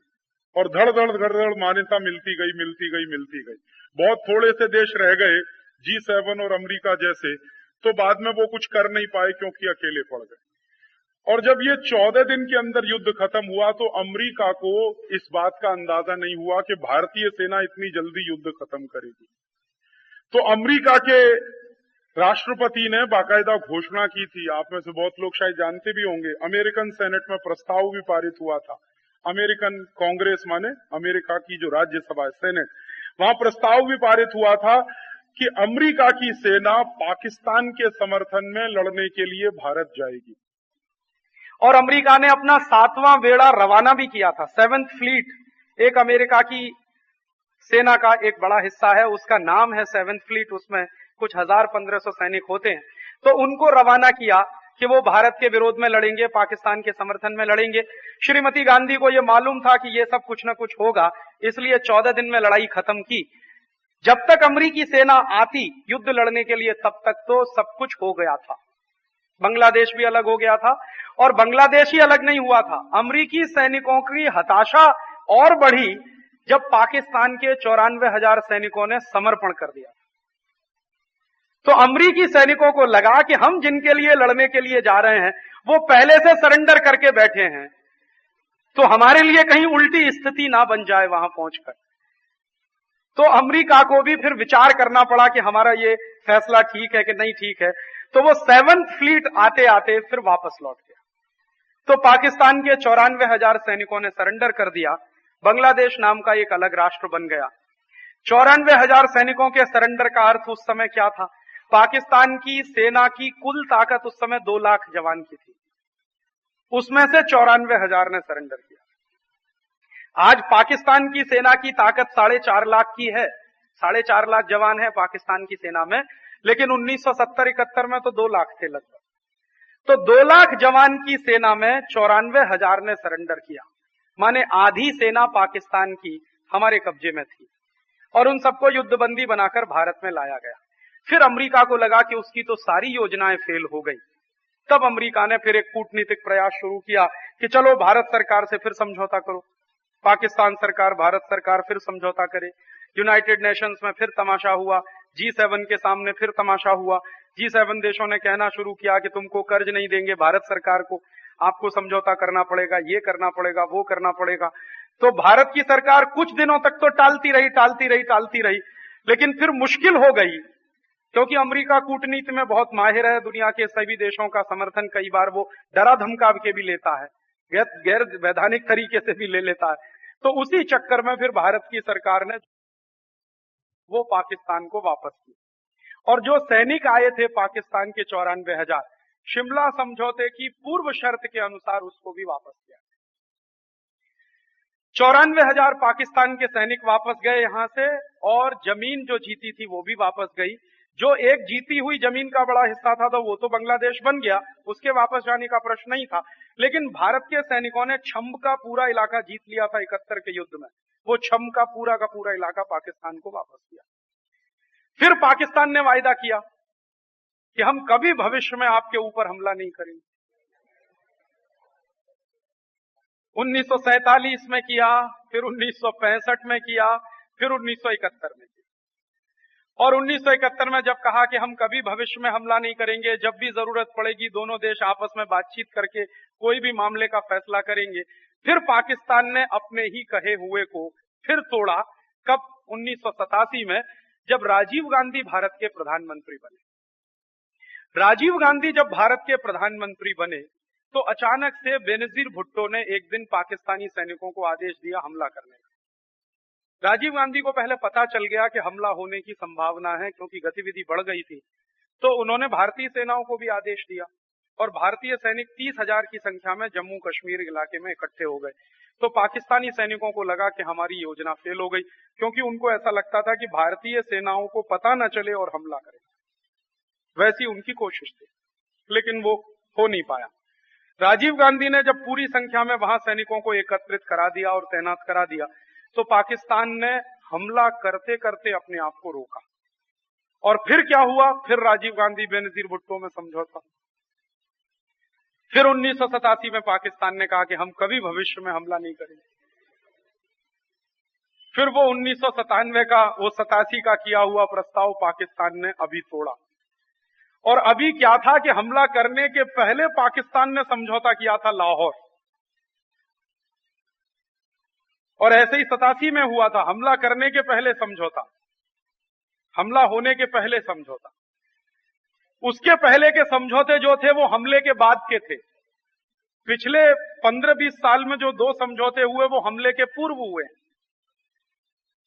और धड़ धड़ मान्यता मिलती गई। बहुत थोड़े से देश रह गए G7 और अमेरिका जैसे, तो बाद में वो कुछ कर नहीं पाए क्योंकि अकेले पड़ गए। और जब ये 14 दिन के अंदर युद्ध खत्म हुआ तो अमेरिका को इस बात का अंदाजा नहीं हुआ कि भारतीय सेना इतनी जल्दी युद्ध खत्म करेगी। तो अमेरिका के राष्ट्रपति ने बाकायदा घोषणा की थी, आप में से बहुत लोग शायद जानते भी होंगे, अमेरिकन सेनेट में प्रस्ताव भी पारित हुआ था। अमेरिकन कांग्रेस माने अमेरिका की जो राज्यसभा है, सेनेट, वहां प्रस्ताव भी पारित हुआ था कि अमेरिका की सेना पाकिस्तान के समर्थन में लड़ने के लिए भारत जाएगी। और अमेरिका ने अपना 7वां बेड़ा रवाना भी किया था। 7th फ्लीट एक अमेरिका की सेना का एक बड़ा हिस्सा है, उसका नाम है 7th फ्लीट। उसमें कुछ 1500 सैनिक होते हैं। तो उनको रवाना किया कि वो भारत के विरोध में लड़ेंगे, पाकिस्तान के समर्थन में लड़ेंगे। श्रीमती गांधी को ये मालूम था कि ये सब कुछ न कुछ होगा, इसलिए 14 दिन में लड़ाई खत्म की। जब तक अमेरिकी सेना आती युद्ध लड़ने के लिए, तब तक तो सब कुछ हो गया था। बांग्लादेश भी अलग हो गया था। और बांग्लादेश ही अलग नहीं हुआ था, अमेरिकी सैनिकों की हताशा और बढ़ी जब पाकिस्तान के 94,000 सैनिकों ने समर्पण कर दिया। तो अमेरिकी सैनिकों को लगा कि हम जिनके लिए लड़ने के लिए जा रहे हैं वो पहले से सरेंडर करके बैठे हैं, तो हमारे लिए कहीं उल्टी स्थिति ना बन जाए वहां पहुंचकर। तो अमेरिका को भी फिर विचार करना पड़ा कि हमारा ये फैसला ठीक है कि नहीं ठीक है। तो वो 7th फ्लीट आते आते फिर वापस लौट गया। तो पाकिस्तान के 94,000 सैनिकों ने सरेंडर कर दिया। बांग्लादेश नाम का एक अलग राष्ट्र बन गया। 94,000 सैनिकों के सरेंडर का अर्थ उस समय क्या था? पाकिस्तान की सेना की कुल ताकत उस समय 2 लाख जवान की थी, उसमें से 94,000 ने सरेंडर किया। आज पाकिस्तान की सेना की ताकत 4.5 लाख की है, 4.5 लाख जवान है पाकिस्तान की सेना में, लेकिन 1970-71 में तो 2 लाख थे लगभग। तो 2 लाख जवान की सेना में 94,000 ने सरेंडर किया, माने आधी सेना पाकिस्तान की हमारे कब्जे में थी। और उन सबको युद्धबंदी बनाकर भारत में लाया गया। फिर अमेरिका को लगा कि उसकी तो सारी योजनाएं फेल हो गई। तब अमेरिका ने फिर एक कूटनीतिक प्रयास शुरू किया कि चलो भारत सरकार से फिर समझौता करो। पाकिस्तान सरकार, भारत सरकार फिर समझौता करे। यूनाइटेड नेशंस में फिर तमाशा हुआ, G7 के सामने फिर तमाशा हुआ। G7 देशों ने कहना शुरू किया कि तुमको कर्ज नहीं देंगे भारत सरकार को, आपको समझौता करना पड़ेगा, ये करना पड़ेगा, वो करना पड़ेगा। तो भारत की सरकार कुछ दिनों तक तो टालती रही, लेकिन फिर मुश्किल हो गई, क्योंकि अमेरिका कूटनीति में बहुत माहिर है, दुनिया के सभी देशों का समर्थन कई बार वो डरा धमका के भी लेता है, गैर वैधानिक तरीके से भी ले लेता है। तो उसी चक्कर में फिर भारत की सरकार ने वो पाकिस्तान को वापस किया। और जो सैनिक आए थे पाकिस्तान के 94,000, शिमला समझौते की पूर्व शर्त के अनुसार उसको भी वापस किया। 94,000 पाकिस्तान के सैनिक वापस गए यहां से, और जमीन जो जीती थी वो भी वापस गई। जो एक जीती हुई जमीन का बड़ा हिस्सा था तो वो तो बांग्लादेश बन गया, उसके वापस जाने का प्रश्न नहीं था। लेकिन भारत के सैनिकों ने छम्ब का पूरा इलाका जीत लिया था 71 के युद्ध में, वो छम्ब का पूरा इलाका पाकिस्तान को वापस किया। फिर पाकिस्तान ने वायदा किया कि हम कभी भविष्य में आपके ऊपर हमला नहीं करेंगे। 1947 में किया, फिर 1965 में किया, फिर 1971 में किया। और 1971 में जब कहा कि हम कभी भविष्य में हमला नहीं करेंगे, जब भी जरूरत पड़ेगी दोनों देश आपस में बातचीत करके कोई भी मामले का फैसला करेंगे, फिर पाकिस्तान ने अपने ही कहे हुए को फिर तोड़ा। कब? 1987 में, जब राजीव गांधी भारत के प्रधानमंत्री बने। राजीव गांधी जब भारत के प्रधानमंत्री बने तो अचानक से बेनजीर भुट्टो ने एक दिन पाकिस्तानी सैनिकों को आदेश दिया हमला करने का। राजीव गांधी को पहले पता चल गया कि हमला होने की संभावना है, क्योंकि गतिविधि बढ़ गई थी। तो उन्होंने भारतीय सेनाओं को भी आदेश दिया और भारतीय सैनिक 30,000 की संख्या में जम्मू कश्मीर इलाके में इकट्ठे हो गए। तो पाकिस्तानी सैनिकों को लगा कि हमारी योजना फेल हो गई, क्योंकि उनको ऐसा लगता था कि भारतीय सेनाओं को पता न चले और हमला करें। वैसी उनकी कोशिश थी, लेकिन वो हो नहीं पाया। राजीव गांधी ने जब पूरी संख्या में वहां सैनिकों को एकत्रित करा दिया और तैनात करा दिया, तो पाकिस्तान ने हमला करते करते अपने आप को रोका। और फिर क्या हुआ? फिर राजीव गांधी बेनजीर भुट्टो में समझौता। फिर 1987 में पाकिस्तान ने कहा कि हम कभी भविष्य में हमला नहीं करेंगे। फिर वो 1997 का, वो 87 का किया हुआ प्रस्ताव पाकिस्तान ने अभी तोड़ा। और अभी क्या था कि हमला करने के पहले पाकिस्तान ने समझौता किया था लाहौर, और ऐसे ही 87 में हुआ था, हमला करने के पहले समझौता, हमला होने के पहले समझौता। उसके पहले के समझौते जो थे वो हमले के बाद के थे। पिछले 15-20 साल में जो 2 समझौते हुए वो हमले के पूर्व हुए।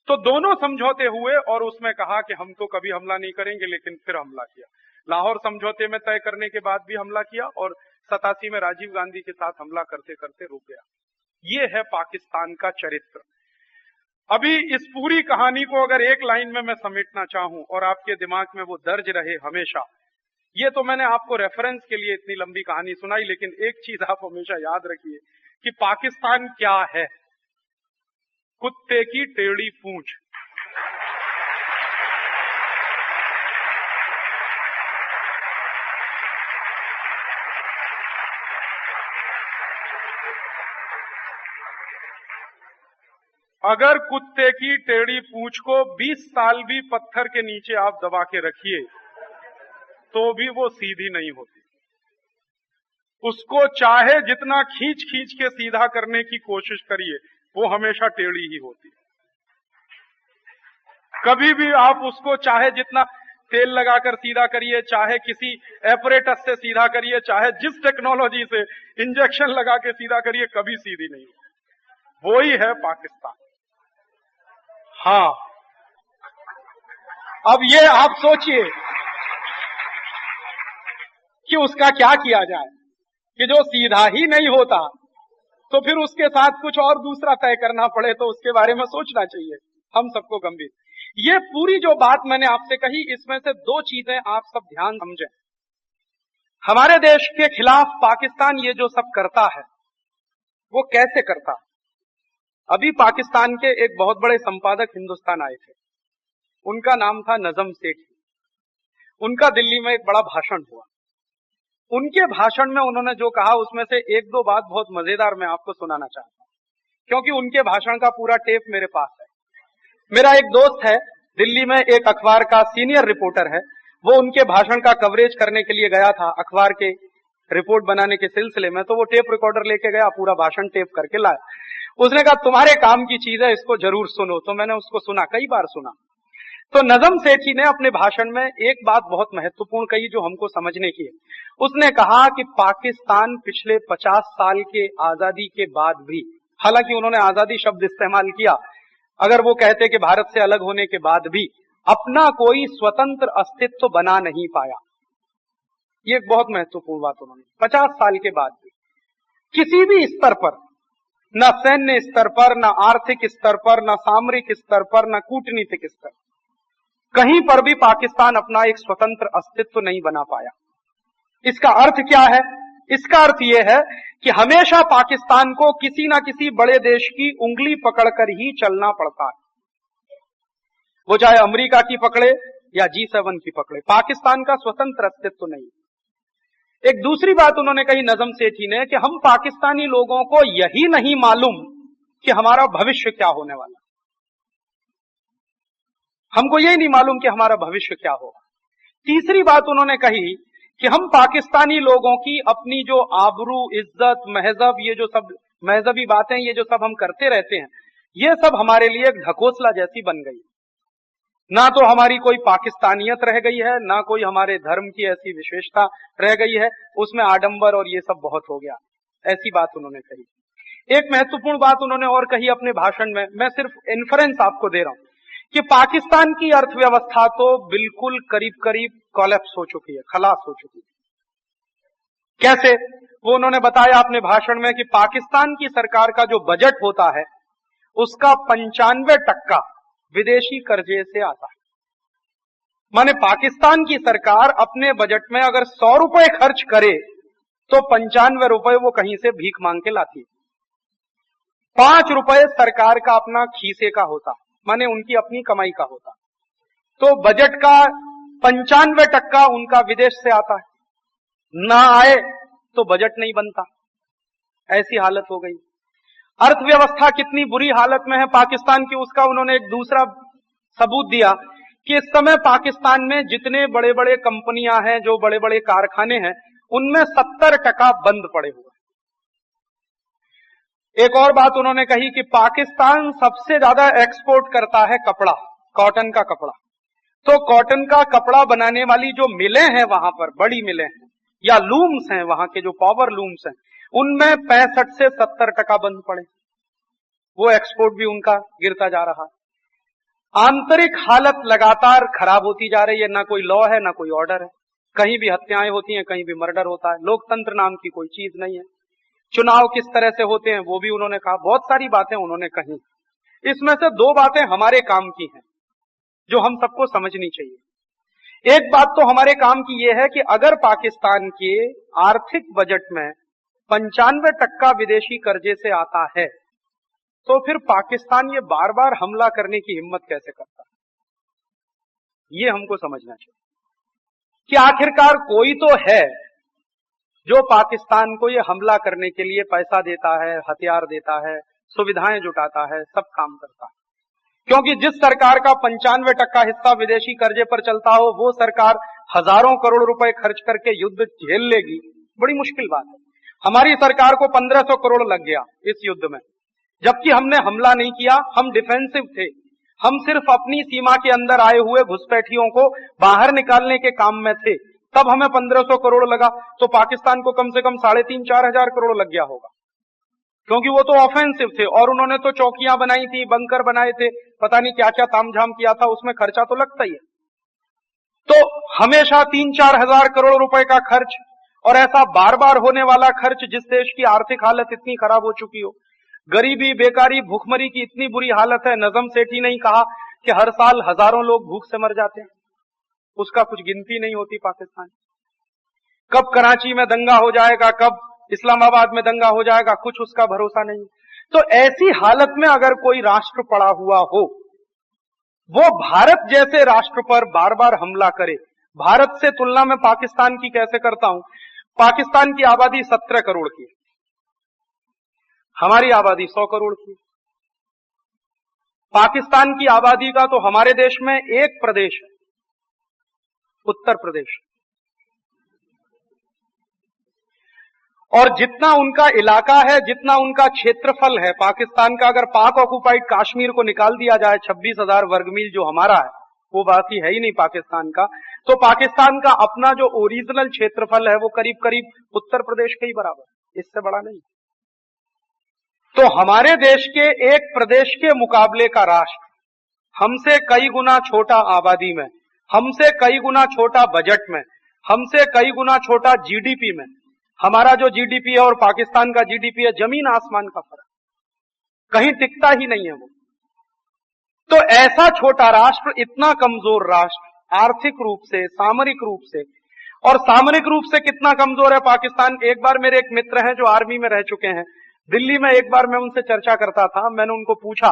तो दोनों समझौते हुए और उसमें कहा कि हम तो कभी हमला नहीं करेंगे, लेकिन फिर हमला किया। लाहौर समझौते में तय करने के बाद भी हमला किया, और 87 में राजीव गांधी के साथ हमला करते करते रुक गया। ये है पाकिस्तान का चरित्र। अभी इस पूरी कहानी को अगर एक लाइन में मैं समेटना चाहूं और आपके दिमाग में वो दर्ज रहे हमेशा, ये तो मैंने आपको रेफरेंस के लिए इतनी लंबी कहानी सुनाई, लेकिन एक चीज आप हमेशा याद रखिए कि पाकिस्तान क्या है? कुत्ते की टेढ़ी पूंछ। अगर कुत्ते की टेढ़ी पूंछ को 20 साल भी पत्थर के नीचे आप दबा के रखिए तो भी वो सीधी नहीं होती। उसको चाहे जितना खींच खींच के सीधा करने की कोशिश करिए, वो हमेशा टेढ़ी ही होती है। कभी भी आप उसको चाहे जितना तेल लगाकर सीधा करिए, चाहे किसी एपरेटस से सीधा करिए, चाहे जिस टेक्नोलॉजी से इंजेक्शन लगा के सीधा करिए, कभी सीधी नहीं होती। वो ही है पाकिस्तान। हाँ, अब ये आप सोचिए कि उसका क्या किया जाए कि जो सीधा ही नहीं होता तो फिर उसके साथ कुछ और दूसरा तय करना पड़े, तो उसके बारे में सोचना चाहिए हम सबको गंभीर। ये पूरी जो बात मैंने आपसे कही, इसमें से 2 चीजें आप सब ध्यान समझें। हमारे देश के खिलाफ पाकिस्तान ये जो सब करता है वो कैसे करता? अभी पाकिस्तान के एक बहुत बड़े संपादक हिंदुस्तान आए थे, उनका नाम था नजम सेठी। उनका दिल्ली में एक बड़ा भाषण हुआ। उनके भाषण में उन्होंने जो कहा उसमें से 1-2 बात बहुत मजेदार मैं आपको सुनाना चाहता हूं, क्योंकि उनके भाषण का पूरा टेप मेरे पास है। मेरा एक दोस्त है दिल्ली में, एक अखबार का सीनियर रिपोर्टर है, वो उनके भाषण का कवरेज करने के लिए गया था अखबार के रिपोर्ट बनाने के सिलसिले में। तो वो टेप रिकॉर्डर लेके गया, पूरा भाषण टेप करके लाया। उसने कहा तुम्हारे काम की चीज है, इसको जरूर सुनो। तो मैंने उसको सुना, कई बार सुना। तो नजम सेठी ने अपने भाषण में एक बात बहुत महत्वपूर्ण कही जो हमको समझने की है। उसने कहा कि पाकिस्तान पिछले 50 साल के आजादी के बाद भी, हालांकि उन्होंने आजादी शब्द इस्तेमाल किया, अगर वो कहते कि भारत से अलग होने के बाद भी अपना कोई स्वतंत्र अस्तित्व बना नहीं पाया। ये एक बहुत महत्वपूर्ण बात उन्होंने, 50 साल के बाद भी किसी भी स्तर पर, न सैन्य स्तर पर, न आर्थिक स्तर पर, न सामरिक स्तर पर, न कूटनीतिक स्तर, कहीं पर भी पाकिस्तान अपना एक स्वतंत्र अस्तित्व नहीं बना पाया। इसका अर्थ क्या है? इसका अर्थ यह है कि हमेशा पाकिस्तान को किसी ना किसी बड़े देश की उंगली पकड़कर ही चलना पड़ता है, वो चाहे अमेरिका की पकड़े या G7 की पकड़े। पाकिस्तान का स्वतंत्र अस्तित्व नहीं। एक दूसरी बात उन्होंने कही नजम सेठी ने कि हम पाकिस्तानी लोगों को यही नहीं मालूम कि हमारा भविष्य क्या होने वाला, हमको यही नहीं मालूम कि हमारा भविष्य क्या होगा। तीसरी बात उन्होंने कही कि हम पाकिस्तानी लोगों की अपनी जो आबरू, इज्जत, महजब, ये जो सब महजबी बातें ये जो सब हम करते रहते हैं, ये सब हमारे लिए एक ढकोसला जैसी बन गई। ना तो हमारी कोई पाकिस्तानियत रह गई है, ना कोई हमारे धर्म की ऐसी विशेषता रह गई है, उसमें आडंबर और ये सब बहुत हो गया। ऐसी बात उन्होंने कही। एक महत्वपूर्ण बात उन्होंने और कही अपने भाषण में, मैं सिर्फ इन्फ्रेंस आपको दे रहा हूं कि पाकिस्तान की अर्थव्यवस्था तो बिल्कुल करीब करीब कोलैप्स हो चुकी है, खलास हो चुकी है। कैसे? वो उन्होंने बताया अपने भाषण में कि पाकिस्तान की सरकार का जो बजट होता है उसका 95% विदेशी कर्जे से आता है। माने पाकिस्तान की सरकार अपने बजट में अगर 100 रुपए खर्च करे तो 95 रुपए वो कहीं से भीख मांग के लाती है। 5 रुपए सरकार का अपना खीसे का होता, माने उनकी अपनी कमाई का होता, तो बजट का 95% उनका विदेश से आता है, ना आए तो बजट नहीं बनता। ऐसी हालत हो गई। अर्थव्यवस्था कितनी बुरी हालत में है पाकिस्तान की, उसका उन्होंने एक दूसरा सबूत दिया कि इस समय पाकिस्तान में जितने बड़े बड़े कंपनियां हैं, जो बड़े बड़े कारखाने हैं, उनमें 70% बंद पड़े हुए हैं। एक और बात उन्होंने कही कि पाकिस्तान सबसे ज्यादा एक्सपोर्ट करता है कपड़ा, कॉटन का कपड़ा। तो कॉटन का कपड़ा बनाने वाली जो मिलें हैं वहां पर, बड़ी मिलें हैं या लूम्स हैं, वहां के जो पावर लूम्स हैं, उनमें 65 से 70% बंद पड़े। वो एक्सपोर्ट भी उनका गिरता जा रहा है। आंतरिक हालत लगातार खराब होती जा रही है, ना कोई लॉ है ना कोई ऑर्डर है, कहीं भी हत्याएं होती हैं, कहीं भी मर्डर होता है, लोकतंत्र नाम की कोई चीज नहीं है, चुनाव किस तरह से होते हैं वो भी उन्होंने कहा, बहुत सारी बातें उन्होंने कही। इसमें से 2 बातें हमारे काम की हैं जो हम सबको समझनी चाहिए। एक बात तो हमारे काम की यह है कि अगर पाकिस्तान के आर्थिक बजट में 95% विदेशी कर्जे से आता है तो फिर पाकिस्तान ये बार बार हमला करने की हिम्मत कैसे करता है, ये हमको समझना चाहिए कि आखिरकार कोई तो है जो पाकिस्तान को ये हमला करने के लिए पैसा देता है, हथियार देता है, सुविधाएं जुटाता है, सब काम करता है। क्योंकि जिस सरकार का 95% हिस्सा विदेशी कर्जे पर चलता हो, वो सरकार हजारों करोड़ रुपए खर्च करके युद्ध झेल लेगी, बड़ी मुश्किल बात है। हमारी सरकार को 1500 करोड़ लग गया इस युद्ध में, जबकि हमने हमला नहीं किया, हम डिफेंसिव थे, हम सिर्फ अपनी सीमा के अंदर आए हुए घुसपैठियों को बाहर निकालने के काम में थे, तब हमें 1500 करोड़ लगा। तो पाकिस्तान को कम से कम 3,500-4 हजार करोड़ लग गया होगा, क्योंकि वो तो ऑफेंसिव थे और उन्होंने तो चौकियां बनाई थी, बंकर बनाए थे, पता नहीं क्या क्या तामझाम किया था, उसमें खर्चा तो लगता ही है। तो हमेशा 3-4 हजार करोड़ रुपए का खर्च, और ऐसा बार बार होने वाला खर्च जिस देश की आर्थिक हालत इतनी खराब हो चुकी हो, गरीबी, बेकारी, भूखमरी की इतनी बुरी हालत है। नजम सेठी नहीं कहा कि हर साल हजारों लोग भूख से मर जाते हैं, उसका कुछ गिनती नहीं होती पाकिस्तान। कब कराची में दंगा हो जाएगा, कब इस्लामाबाद में दंगा हो जाएगा, कुछ उसका भरोसा नहीं। तो ऐसी हालत में अगर कोई राष्ट्र पड़ा हुआ हो, वो भारत जैसे राष्ट्र पर बार बार हमला करे, भारत से तुलना में पाकिस्तान की कैसे करता हूं, पाकिस्तान की आबादी 17 करोड़ की, हमारी आबादी 100 करोड़ की। पाकिस्तान की आबादी का तो हमारे देश में एक प्रदेश है, उत्तर प्रदेश, और जितना उनका इलाका है, जितना उनका क्षेत्रफल है पाकिस्तान का, अगर पाक ऑक्युपाइड कश्मीर को निकाल दिया जाए, 26,000 वर्ग मील जो हमारा है, वो बात ही है ही नहीं पाकिस्तान का, तो पाकिस्तान का अपना जो ओरिजिनल क्षेत्रफल है वो करीब करीब उत्तर प्रदेश के ही बराबर, इससे बड़ा नहीं। तो हमारे देश के एक प्रदेश के मुकाबले का राष्ट्र, हमसे कई गुना छोटा आबादी में, हमसे कई गुना छोटा बजट में, हमसे कई गुना छोटा जीडीपी में, हमारा जो जीडीपी है और पाकिस्तान का जीडीपी है, जमीन आसमान का फर्क, कहीं टिकता ही नहीं है वो। तो ऐसा छोटा राष्ट्र, इतना कमजोर राष्ट्र, आर्थिक रूप से, सामरिक रूप से, और सामरिक रूप से कितना कमजोर है पाकिस्तान। एक बार मेरे एक मित्र हैं जो आर्मी में रह चुके हैं, दिल्ली में एक बार मैं उनसे चर्चा करता था, मैंने उनको पूछा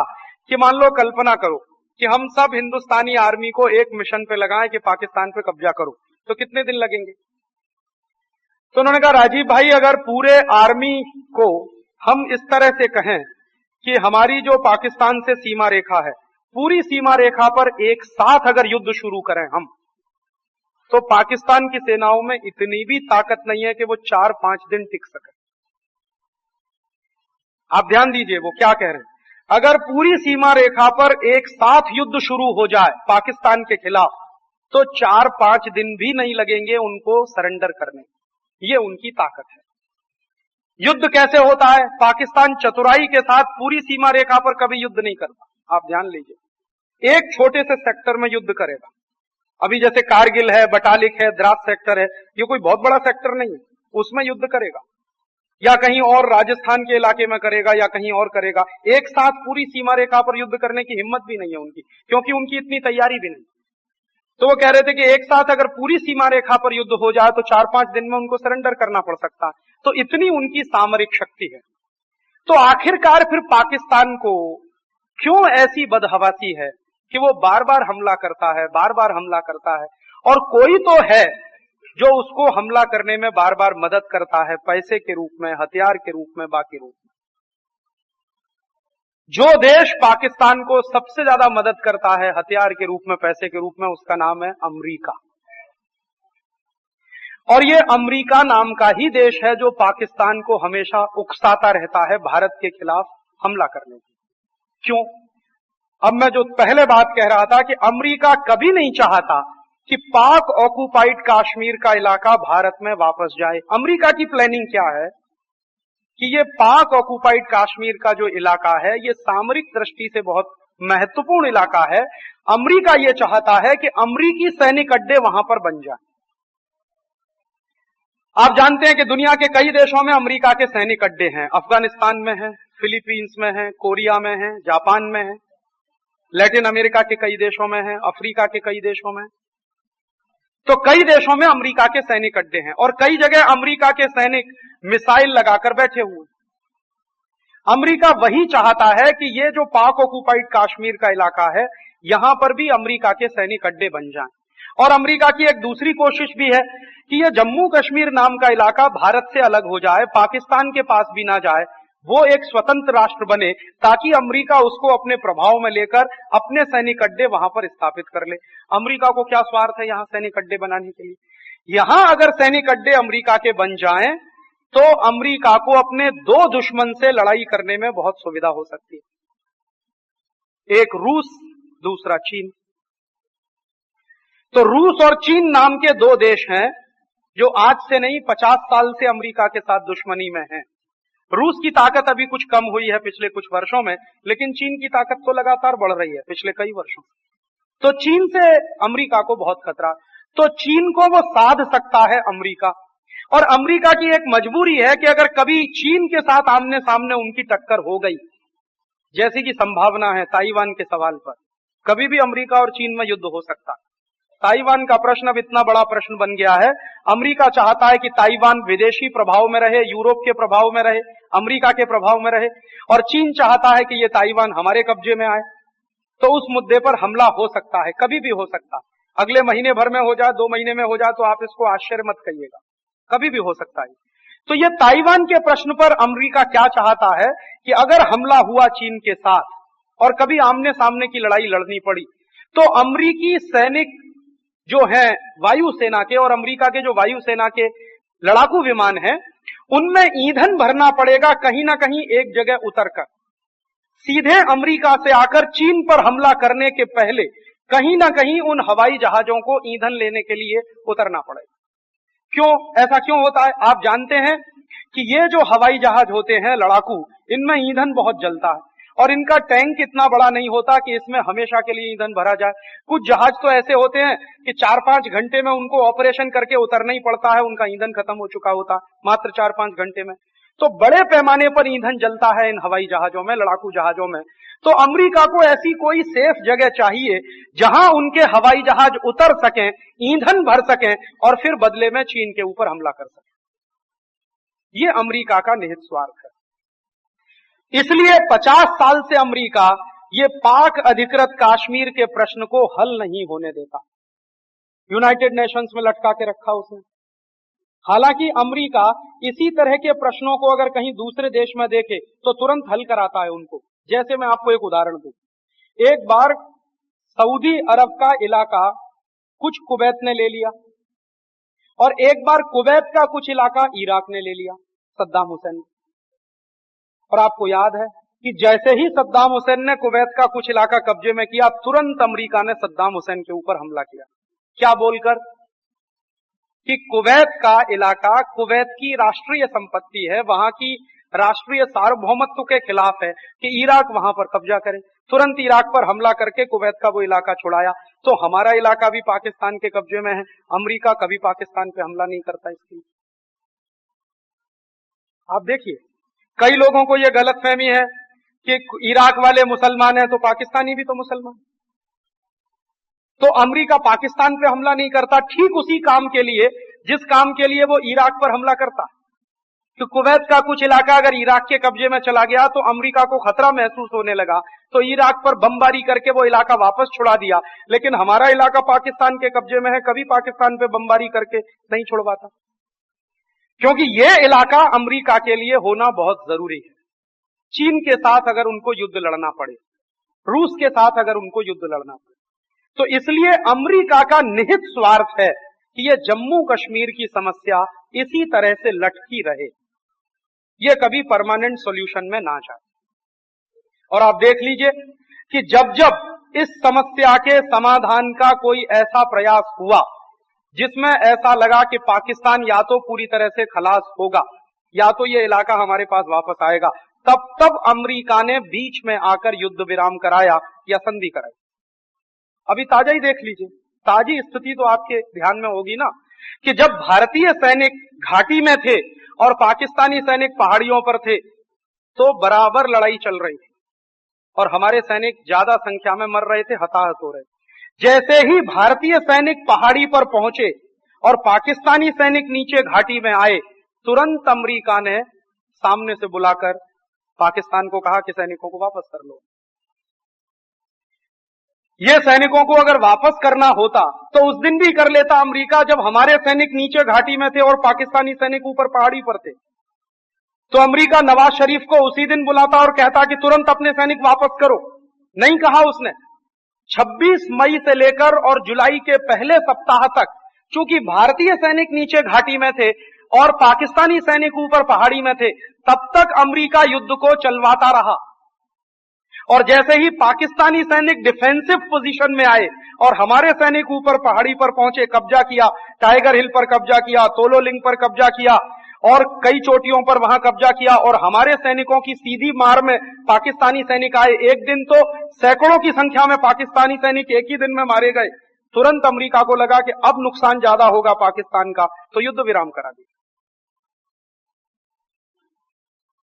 कि मान लो कल्पना करो कि हम सब हिंदुस्तानी आर्मी को एक मिशन पे लगाएं कि पाकिस्तान पे कब्जा करो, तो कितने दिन लगेंगे? तो उन्होंने कहा, राजीव भाई, अगर पूरे आर्मी को हम इस तरह से कहें कि हमारी जो पाकिस्तान से सीमा रेखा है, पूरी सीमा रेखा पर एक साथ अगर युद्ध शुरू करें हम, तो पाकिस्तान की सेनाओं में इतनी भी ताकत नहीं है कि वो 4-5 दिन टिक सके। आप ध्यान दीजिए वो क्या कह रहे हैं। अगर पूरी सीमा रेखा पर एक साथ युद्ध शुरू हो जाए पाकिस्तान के खिलाफ, तो 4-5 दिन भी नहीं लगेंगे उनको सरेंडर करने। ये उनकी ताकत है। युद्ध कैसे होता है? पाकिस्तान चतुराई के साथ पूरी सीमा रेखा पर कभी युद्ध नहीं करता। आप ध्यान लीजिए, एक छोटे से सेक्टर में युद्ध करेगा। अभी जैसे कारगिल है, बटालिक है, द्रास सेक्टर है, ये कोई बहुत बड़ा सेक्टर नहीं है, उसमें युद्ध करेगा, या कहीं और राजस्थान के इलाके में करेगा, या कहीं और करेगा। एक साथ पूरी सीमा रेखा पर युद्ध करने की हिम्मत भी नहीं है उनकी, क्योंकि उनकी इतनी तैयारी भी नहीं। तो वो कह रहे थे कि एक साथ अगर पूरी सीमा रेखा पर युद्ध हो जाए तो 4-5 दिन में उनको सरेंडर करना पड़ सकता है। तो इतनी उनकी सामरिक शक्ति है। तो आखिरकार फिर पाकिस्तान को क्यों ऐसी बदहवासी है कि वो बार बार हमला करता है, बार बार हमला करता है, और कोई तो है जो उसको हमला करने में बार बार मदद करता है, पैसे के रूप में, हथियार के रूप में, बाकी रूप में। जो देश पाकिस्तान को सबसे ज्यादा मदद करता है हथियार के रूप में, पैसे के रूप में, उसका नाम है अमेरिका। और ये अमेरिका नाम का ही देश है जो पाकिस्तान को हमेशा उकसाता रहता है भारत के खिलाफ हमला करने की। क्यों? अब मैं जो पहले बात कह रहा था कि अमेरिका कभी नहीं चाहता कि पाक ऑक्युपाइड कश्मीर का इलाका भारत में वापस जाए। अमेरिका की प्लानिंग क्या है कि ये पाक ऑक्युपाइड कश्मीर का जो इलाका है, ये सामरिक दृष्टि से बहुत महत्वपूर्ण इलाका है। अमेरिका ये चाहता है कि अमेरिकी सैनिक अड्डे वहां पर बन जाए। आप जानते हैं कि दुनिया के कई देशों में अमेरिका के सैनिक अड्डे हैं। अफगानिस्तान में है, फिलीपींस में है, कोरिया में है, जापान में है, लैटिन अमेरिका के कई देशों में है, अफ्रीका के कई देशों में। तो कई देशों में अमेरिका के सैनिक अड्डे हैं और कई जगह अमेरिका के सैनिक मिसाइल लगाकर बैठे हुए। अमेरिका वही चाहता है कि ये जो पाक ऑक्युपाइड कश्मीर का इलाका है, यहां पर भी अमेरिका के सैनिक अड्डे बन जाएं। और अमेरिका की एक दूसरी कोशिश भी है कि ये जम्मू कश्मीर नाम का इलाका भारत से अलग हो जाए, पाकिस्तान के पास भी ना जाए, वो एक स्वतंत्र राष्ट्र बने, ताकि अमेरिका उसको अपने प्रभाव में लेकर अपने सैनिक अड्डे वहां पर स्थापित कर ले। अमेरिका को क्या स्वार्थ है यहां सैनिक अड्डे बनाने के लिए? यहां अगर सैनिक अड्डे अमेरिका के बन जाएं तो अमेरिका को अपने दो दुश्मन से लड़ाई करने में बहुत सुविधा हो सकती है, एक रूस, दूसरा चीन। तो रूस और चीन नाम के दो देश हैं जो आज से नहीं 50 साल से अमेरिका के साथ दुश्मनी में हैं। रूस की ताकत अभी कुछ कम हुई है पिछले कुछ वर्षों में, लेकिन चीन की ताकत तो लगातार बढ़ रही है पिछले कई वर्षों। तो चीन से अमेरिका को बहुत खतरा। तो चीन को वो साध सकता है अमेरिका, और अमेरिका की एक मजबूरी है कि अगर कभी चीन के साथ आमने सामने उनकी टक्कर हो गई, जैसी की संभावना है ताइवान के सवाल पर, कभी भी अमेरिका और चीन में युद्ध हो सकता है। ताइवान का प्रश्न अब इतना बड़ा प्रश्न बन गया है, अमेरिका चाहता है कि ताइवान विदेशी प्रभाव में रहे, यूरोप के प्रभाव में रहे, अमेरिका के प्रभाव में रहे, और चीन चाहता है कि ये ताइवान हमारे कब्जे में आए। तो उस मुद्दे पर हमला हो सकता है, कभी भी हो सकता है। अगले महीने भर में हो जाए, 2 महीने में हो जाए, तो आप इसको आश्चर्य मत कहिएगा, कभी भी हो सकता है। तो ये ताइवान के प्रश्न पर अमेरिका क्या चाहता है कि अगर हमला हुआ चीन के साथ और कभी आमने सामने की लड़ाई लड़नी पड़ी, तो अमेरिकी सैनिक जो हैं वायुसेना के, और अमेरिका के जो वायुसेना के लड़ाकू विमान हैं, उनमें ईंधन भरना पड़ेगा कहीं ना कहीं एक जगह उतरकर। सीधे अमेरिका से आकर चीन पर हमला करने के पहले कहीं ना कहीं उन हवाई जहाजों को ईंधन लेने के लिए उतरना पड़ेगा। क्यों ऐसा क्यों होता है? आप जानते हैं कि ये जो हवाई जहाज होते हैं लड़ाकू, इनमें ईंधन बहुत जलता है और इनका टैंक इतना बड़ा नहीं होता कि इसमें हमेशा के लिए ईंधन भरा जाए। कुछ जहाज तो ऐसे होते हैं कि 4-5 घंटे में उनको ऑपरेशन करके उतरना ही पड़ता है, उनका ईंधन खत्म हो चुका होता मात्र 4-5 घंटे में। तो बड़े पैमाने पर ईंधन जलता है इन हवाई जहाजों में, लड़ाकू जहाजों में। तो अमेरिका को ऐसी कोई सेफ जगह चाहिए जहां उनके हवाई जहाज उतर सकें, ईंधन भर सकें और फिर बदले में चीन के ऊपर हमला कर सकें। ये अमेरिका का निहित स्वार्थ है। इसलिए 50 साल से अमेरिका ये पाक अधिकृत कश्मीर के प्रश्न को हल नहीं होने देता। यूनाइटेड नेशंस में लटका के रखा उसने। हालांकि अमेरिका इसी तरह के प्रश्नों को अगर कहीं दूसरे देश में देखे तो तुरंत हल कराता है उनको। जैसे मैं आपको एक उदाहरण दूं, एक बार सऊदी अरब का इलाका कुछ कुवैत ने ले लिया और एक बार कुवैत का कुछ इलाका इराक ने ले लिया, सद्दाम हुसैन ने। और आपको याद है कि जैसे ही सद्दाम हुसैन ने कुवैत का कुछ इलाका कब्जे में किया, तुरंत अमेरिका ने सद्दाम हुसैन के ऊपर हमला किया। क्या बोलकर कि कुवैत का इलाका कुवैत की राष्ट्रीय संपत्ति है, वहां की राष्ट्रीय सार्वभौमत्व के खिलाफ है कि इराक वहां पर कब्जा करे। तुरंत इराक पर हमला करके कुवैत का वो इलाका छुड़ाया। तो हमारा इलाका भी पाकिस्तान के कब्जे में है, अमेरिका कभी पाकिस्तान पे हमला नहीं करता। इसकी आप देखिए, कई लोगों को यह गलतफहमी है कि इराक वाले मुसलमान हैं तो पाकिस्तानी भी तो मुसलमान। तो अमेरिका पाकिस्तान पे हमला नहीं करता ठीक उसी काम के लिए जिस काम के लिए वो इराक पर हमला करता। कि कुवैत का कुछ इलाका अगर इराक के कब्जे में चला गया तो अमेरिका को खतरा महसूस होने लगा, तो इराक पर बमबारी करके वो इलाका वापस छुड़ा दिया। लेकिन हमारा इलाका पाकिस्तान के कब्जे में है, कभी पाकिस्तान पे बमबारी करके नहीं छुड़वाता, क्योंकि ये इलाका अमेरिका के लिए होना बहुत जरूरी है। चीन के साथ अगर उनको युद्ध लड़ना पड़े, रूस के साथ अगर उनको युद्ध लड़ना पड़े, तो इसलिए अमेरिका का निहित स्वार्थ है कि ये जम्मू कश्मीर की समस्या इसी तरह से लटकी रहे, ये कभी परमानेंट सॉल्यूशन में ना जाए। और आप देख लीजिए कि जब जब इस समस्या के समाधान का कोई ऐसा प्रयास हुआ जिसमें ऐसा लगा कि पाकिस्तान या तो पूरी तरह से खलास होगा या तो ये इलाका हमारे पास वापस आएगा, तब तब अमेरिका ने बीच में आकर युद्ध विराम कराया या संधि कराई। अभी ताजा ही देख लीजिए, ताजी स्थिति तो आपके ध्यान में होगी ना कि जब भारतीय सैनिक घाटी में थे और पाकिस्तानी सैनिक पहाड़ियों पर थे तो बराबर लड़ाई चल रही थी और हमारे सैनिक ज्यादा संख्या में मर रहे थे, हताहत हो रहे थे। जैसे ही भारतीय सैनिक पहाड़ी पर पहुंचे और पाकिस्तानी सैनिक नीचे घाटी में आए, तुरंत अमेरिका ने सामने से बुलाकर पाकिस्तान को कहा कि सैनिकों को वापस कर लो। ये सैनिकों को अगर वापस करना होता तो उस दिन भी कर लेता अमेरिका, जब हमारे सैनिक नीचे घाटी में थे और पाकिस्तानी सैनिक ऊपर पहाड़ी पर थे। तो अमेरिका नवाज शरीफ को उसी दिन बुलाता और कहता कि तुरंत अपने सैनिक वापस करो। नहीं कहा उसने। 26 मई से लेकर और जुलाई के पहले सप्ताह तक चूंकि भारतीय सैनिक नीचे घाटी में थे और पाकिस्तानी सैनिक ऊपर पहाड़ी में थे, तब तक अमेरिका युद्ध को चलवाता रहा। और जैसे ही पाकिस्तानी सैनिक डिफेंसिव पोजीशन में आए और हमारे सैनिक ऊपर पहाड़ी पर पहुंचे, कब्जा किया, टाइगर हिल पर कब्जा किया, तोलो लिंग पर कब्जा किया और कई चोटियों पर वहां कब्जा किया, और हमारे सैनिकों की सीधी मार में पाकिस्तानी सैनिक आए। एक दिन तो सैकड़ों की संख्या में पाकिस्तानी सैनिक एक ही दिन में मारे गए। तुरंत अमेरिका को लगा कि अब नुकसान ज्यादा होगा पाकिस्तान का, तो युद्ध विराम करा दिया।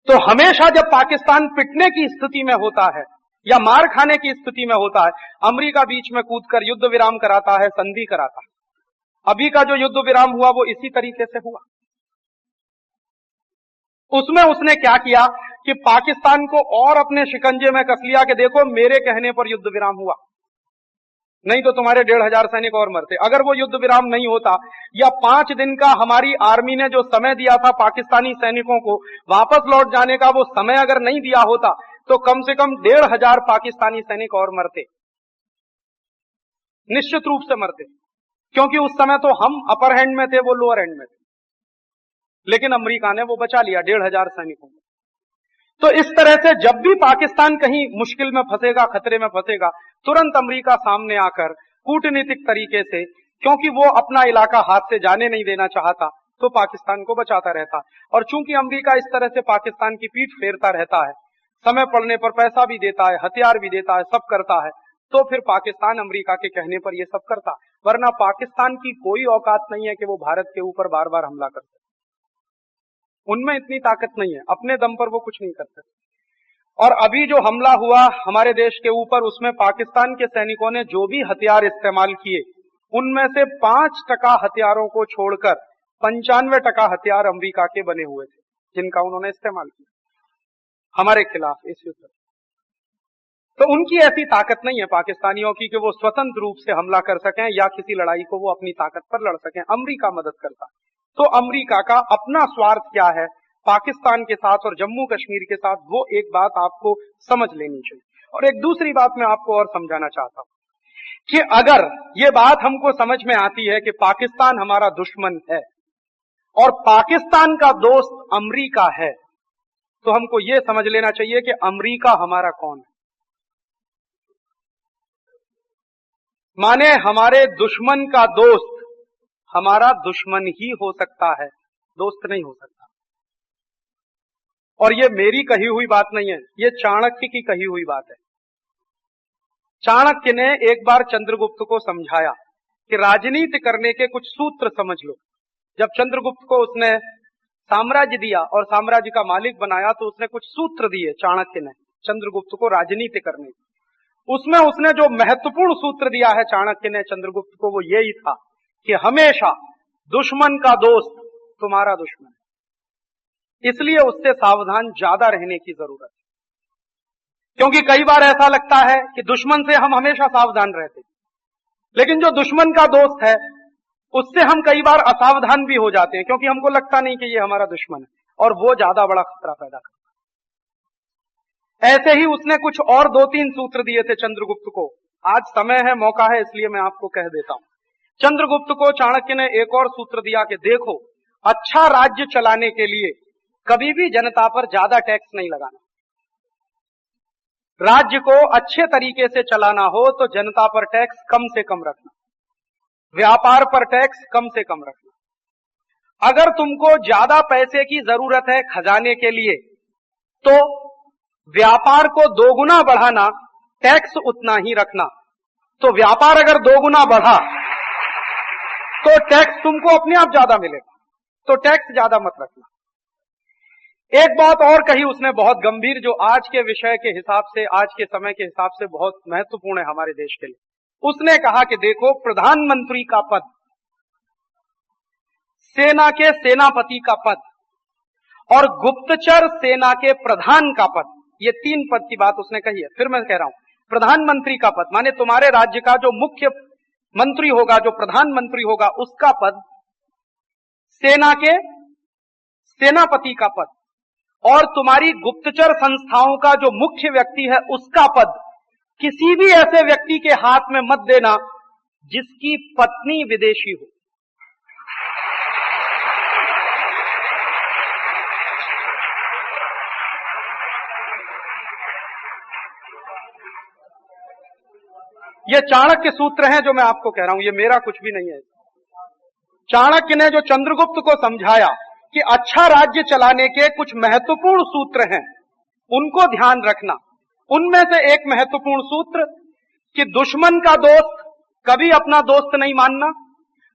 तो हमेशा जब पाकिस्तान पिटने की स्थिति में होता है या मार खाने की स्थिति में होता है, अमेरिका बीच में कूदकर युद्ध विराम कराता है, संधि कराता है। अभी का जो युद्ध विराम हुआ वो इसी तरीके से हुआ। उसमें उसने क्या किया कि पाकिस्तान को और अपने शिकंजे में कस लिया कि देखो मेरे कहने पर युद्ध विराम हुआ, नहीं तो तुम्हारे 1,500 सैनिक और मरते। अगर वो युद्ध विराम नहीं होता या 5 दिन का हमारी आर्मी ने जो समय दिया था पाकिस्तानी सैनिकों को वापस लौट जाने का, वो समय अगर नहीं दिया होता तो कम से कम 1,500 पाकिस्तानी सैनिक और मरते, निश्चित रूप से मरते, क्योंकि उस समय तो हम अपर हैंड में थे, वो लोअर हैंड में थे। लेकिन अमेरिका ने वो बचा लिया 1,500 सैनिकों को। तो इस तरह से जब भी पाकिस्तान कहीं मुश्किल में फंसेगा, खतरे में फंसेगा, तुरंत अमेरिका सामने आकर कूटनीतिक तरीके से, क्योंकि वो अपना इलाका हाथ से जाने नहीं देना चाहता, तो पाकिस्तान को बचाता रहता। और चूंकि अमेरिका इस तरह से पाकिस्तान की पीठ फेरता रहता है, समय पड़ने पर पैसा भी देता है, हथियार भी देता है, सब करता है, तो फिर पाकिस्तान अमेरिका के कहने पर ये सब करता। वरना पाकिस्तान की कोई औकात नहीं है कि वो भारत के ऊपर बार बार हमला कर सके। उनमें इतनी ताकत नहीं है, अपने दम पर वो कुछ नहीं कर सकते। और अभी जो हमला हुआ हमारे देश के ऊपर, उसमें पाकिस्तान के सैनिकों ने जो भी हथियार इस्तेमाल किए, उनमें से 5% हथियारों को छोड़कर 95% हथियार अमेरिका के बने हुए थे, जिनका उन्होंने इस्तेमाल किया हमारे खिलाफ इस युद्ध। तो उनकी ऐसी ताकत नहीं है पाकिस्तानियों की कि वो स्वतंत्र रूप से हमला कर सकें या किसी लड़ाई को वो अपनी ताकत पर लड़ सकें। अमेरिका मदद करता है। तो अमेरिका का अपना स्वार्थ क्या है पाकिस्तान के साथ और जम्मू कश्मीर के साथ, वो एक बात आपको समझ लेनी चाहिए। और एक दूसरी बात मैं आपको और समझाना चाहता हूं कि अगर ये बात हमको समझ में आती है कि पाकिस्तान हमारा दुश्मन है और पाकिस्तान का दोस्त अमेरिका है, तो हमको ये समझ लेना चाहिए कि अमेरिका हमारा कौन है। माने हमारे दुश्मन का दोस्त हमारा दुश्मन ही हो सकता है, दोस्त नहीं हो सकता। और ये मेरी कही हुई बात नहीं है, ये चाणक्य की कही हुई बात है। चाणक्य ने एक बार चंद्रगुप्त को समझाया कि राजनीति करने के कुछ सूत्र समझ लो। जब चंद्रगुप्त को उसने साम्राज्य दिया और साम्राज्य का मालिक बनाया, तो उसने कुछ सूत्र दिए चाणक्य ने चंद्रगुप्त को राजनीति करने। उसमें उसने जो महत्वपूर्ण सूत्र दिया है चाणक्य ने चंद्रगुप्त को, वो यही था कि हमेशा दुश्मन का दोस्त तुम्हारा दुश्मन है, इसलिए उससे सावधान ज्यादा रहने की जरूरत है। क्योंकि कई बार ऐसा लगता है कि दुश्मन से हम हमेशा सावधान रहते हैं, लेकिन जो दुश्मन का दोस्त है उससे हम कई बार असावधान भी हो जाते हैं, क्योंकि हमको लगता नहीं कि ये हमारा दुश्मन है, और वो ज्यादा बड़ा खतरा पैदा करता है। ऐसे ही उसने कुछ और 2-3 सूत्र दिए थे चंद्रगुप्त को। आज समय है, मौका है, इसलिए मैं आपको कह देता हूं। चंद्रगुप्त को चाणक्य ने एक और सूत्र दिया कि देखो, अच्छा राज्य चलाने के लिए कभी भी जनता पर ज्यादा टैक्स नहीं लगाना। राज्य को अच्छे तरीके से चलाना हो तो जनता पर टैक्स कम से कम रखना, व्यापार पर टैक्स कम से कम रखना। अगर तुमको ज्यादा पैसे की जरूरत है खजाने के लिए तो व्यापार को 2 गुना बढ़ाना, टैक्स उतना ही रखना। तो व्यापार अगर 2 गुना बढ़ा तो टैक्स तुमको अपने आप ज्यादा मिलेगा, तो टैक्स ज्यादा मत रखना। एक बात और कही उसने बहुत गंभीर, जो आज के विषय के हिसाब से, आज के समय के हिसाब से बहुत महत्वपूर्ण है हमारे देश के लिए। उसने कहा कि देखो, प्रधानमंत्री का पद, सेना के सेनापति का पद और गुप्तचर सेना के प्रधान का पद, ये 3 पद की बात उसने कही है। फिर मैं कह रहा हूं, प्रधानमंत्री का पद माने तुम्हारे राज्य का जो मुख्य मंत्री होगा, जो प्रधानमंत्री होगा, उसका पद, सेना के सेनापति का पद और तुम्हारी गुप्तचर संस्थाओं का जो मुख्य व्यक्ति है उसका पद किसी भी ऐसे व्यक्ति के हाथ में मत देना जिसकी पत्नी विदेशी हो। ये चाणक्य सूत्र हैं जो मैं आपको कह रहा हूं, ये मेरा कुछ भी नहीं है। चाणक्य ने जो चंद्रगुप्त को समझाया कि अच्छा राज्य चलाने के कुछ महत्वपूर्ण सूत्र हैं, उनको ध्यान रखना। उनमें से एक महत्वपूर्ण सूत्र कि दुश्मन का दोस्त कभी अपना दोस्त नहीं मानना।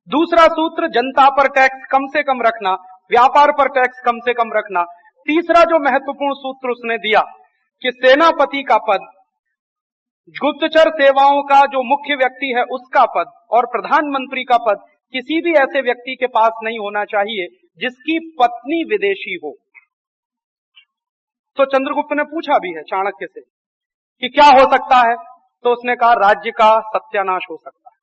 दूसरा सूत्र, जनता पर टैक्स कम से कम रखना, व्यापार पर टैक्स कम से कम रखना। तीसरा जो महत्वपूर्ण सूत्र उसने दिया कि सेनापति का पद, गुप्तचर सेवाओं का जो मुख्य व्यक्ति है उसका पद और प्रधानमंत्री का पद किसी भी ऐसे व्यक्ति के पास नहीं होना चाहिए जिसकी पत्नी विदेशी हो। तो चंद्रगुप्त ने पूछा भी है चाणक्य से कि क्या हो सकता है, तो उसने कहा राज्य का सत्यानाश हो सकता है।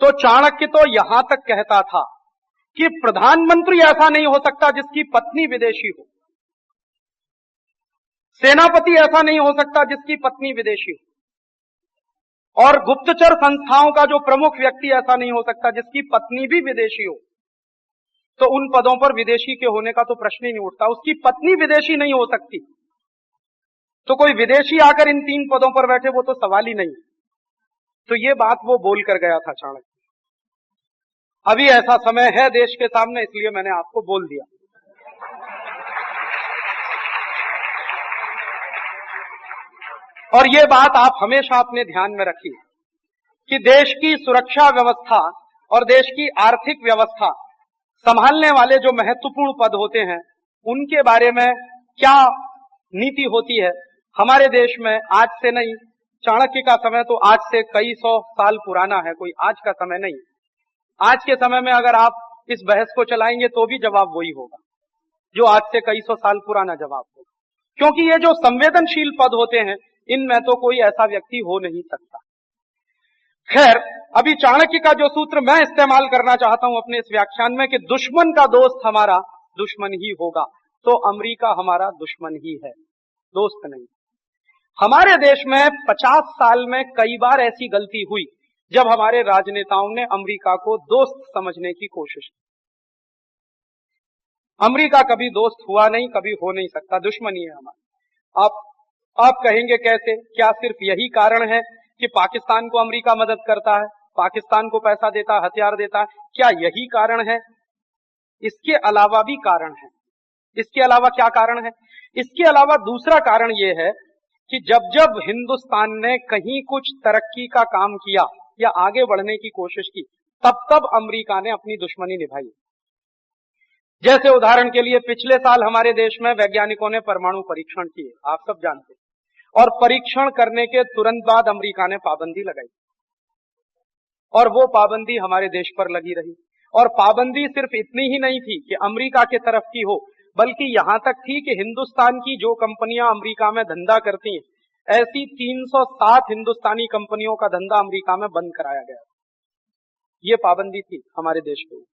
तो चाणक्य तो यहां तक कहता था कि प्रधानमंत्री ऐसा नहीं हो सकता जिसकी पत्नी विदेशी हो, सेनापति ऐसा नहीं हो सकता जिसकी पत्नी विदेशी हो, और गुप्तचर संस्थाओं का जो प्रमुख व्यक्ति ऐसा नहीं हो सकता जिसकी पत्नी भी विदेशी हो। तो उन पदों पर विदेशी के होने का तो प्रश्न ही नहीं उठता। उसकी पत्नी विदेशी नहीं हो सकती, तो कोई विदेशी आकर इन 3 पदों पर बैठे, वो तो सवाल ही नहीं। तो ये बात वो बोल कर गया था चाणक्य। अभी ऐसा समय है देश के सामने, इसलिए मैंने आपको बोल दिया। और ये बात आप हमेशा अपने ध्यान में रखिए कि देश की सुरक्षा व्यवस्था और देश की आर्थिक व्यवस्था संभालने वाले जो महत्वपूर्ण पद होते हैं, उनके बारे में क्या नीति होती है हमारे देश में। आज से नहीं, चाणक्य का समय तो आज से कई 100 साल पुराना है, कोई आज का समय नहीं। आज के समय में अगर आप इस बहस को चलाएंगे तो भी जवाब वही होगा जो आज से कई 100 साल पुराना जवाब होगा, क्योंकि ये जो संवेदनशील पद होते हैं इनमें तो कोई ऐसा व्यक्ति हो नहीं सकता। खैर, अभी चाणक्य का जो सूत्र मैं इस्तेमाल करना चाहता हूं अपने इस व्याख्यान में कि दुश्मन का दोस्त हमारा दुश्मन ही होगा, तो अमेरिका हमारा दुश्मन ही है, दोस्त नहीं। हमारे देश में 50 साल में कई बार ऐसी गलती हुई जब हमारे राजनेताओं ने अमेरिका को दोस्त समझने की कोशिश की। अमेरिका कभी दोस्त हुआ नहीं, कभी हो नहीं सकता, दुश्मनी है हमारा। आप कहेंगे कैसे? क्या सिर्फ यही कारण है कि पाकिस्तान को अमेरिका मदद करता है, पाकिस्तान को पैसा देता है, हथियार देता है, क्या यही कारण है? इसके अलावा भी कारण है। इसके अलावा क्या कारण है? इसके अलावा दूसरा कारण यह है कि जब जब हिंदुस्तान ने कहीं कुछ तरक्की का काम किया या आगे बढ़ने की कोशिश की, तब तब अमेरिका ने अपनी दुश्मनी निभाई। जैसे उदाहरण के लिए पिछले साल हमारे देश में वैज्ञानिकों ने परमाणु परीक्षण किए, आप सब जानते हैं। और परीक्षण करने के तुरंत बाद अमेरिका ने पाबंदी लगाई और वो पाबंदी हमारे देश पर लगी रही। और पाबंदी सिर्फ इतनी ही नहीं थी कि अमेरिका की तरफ की हो, बल्कि यहां तक थी कि हिंदुस्तान की जो कंपनियां अमेरिका में धंधा करती हैं, ऐसी 307 हिंदुस्तानी कंपनियों का धंधा अमेरिका में बंद कराया गया। ये पाबंदी थी हमारे देश के ऊपर।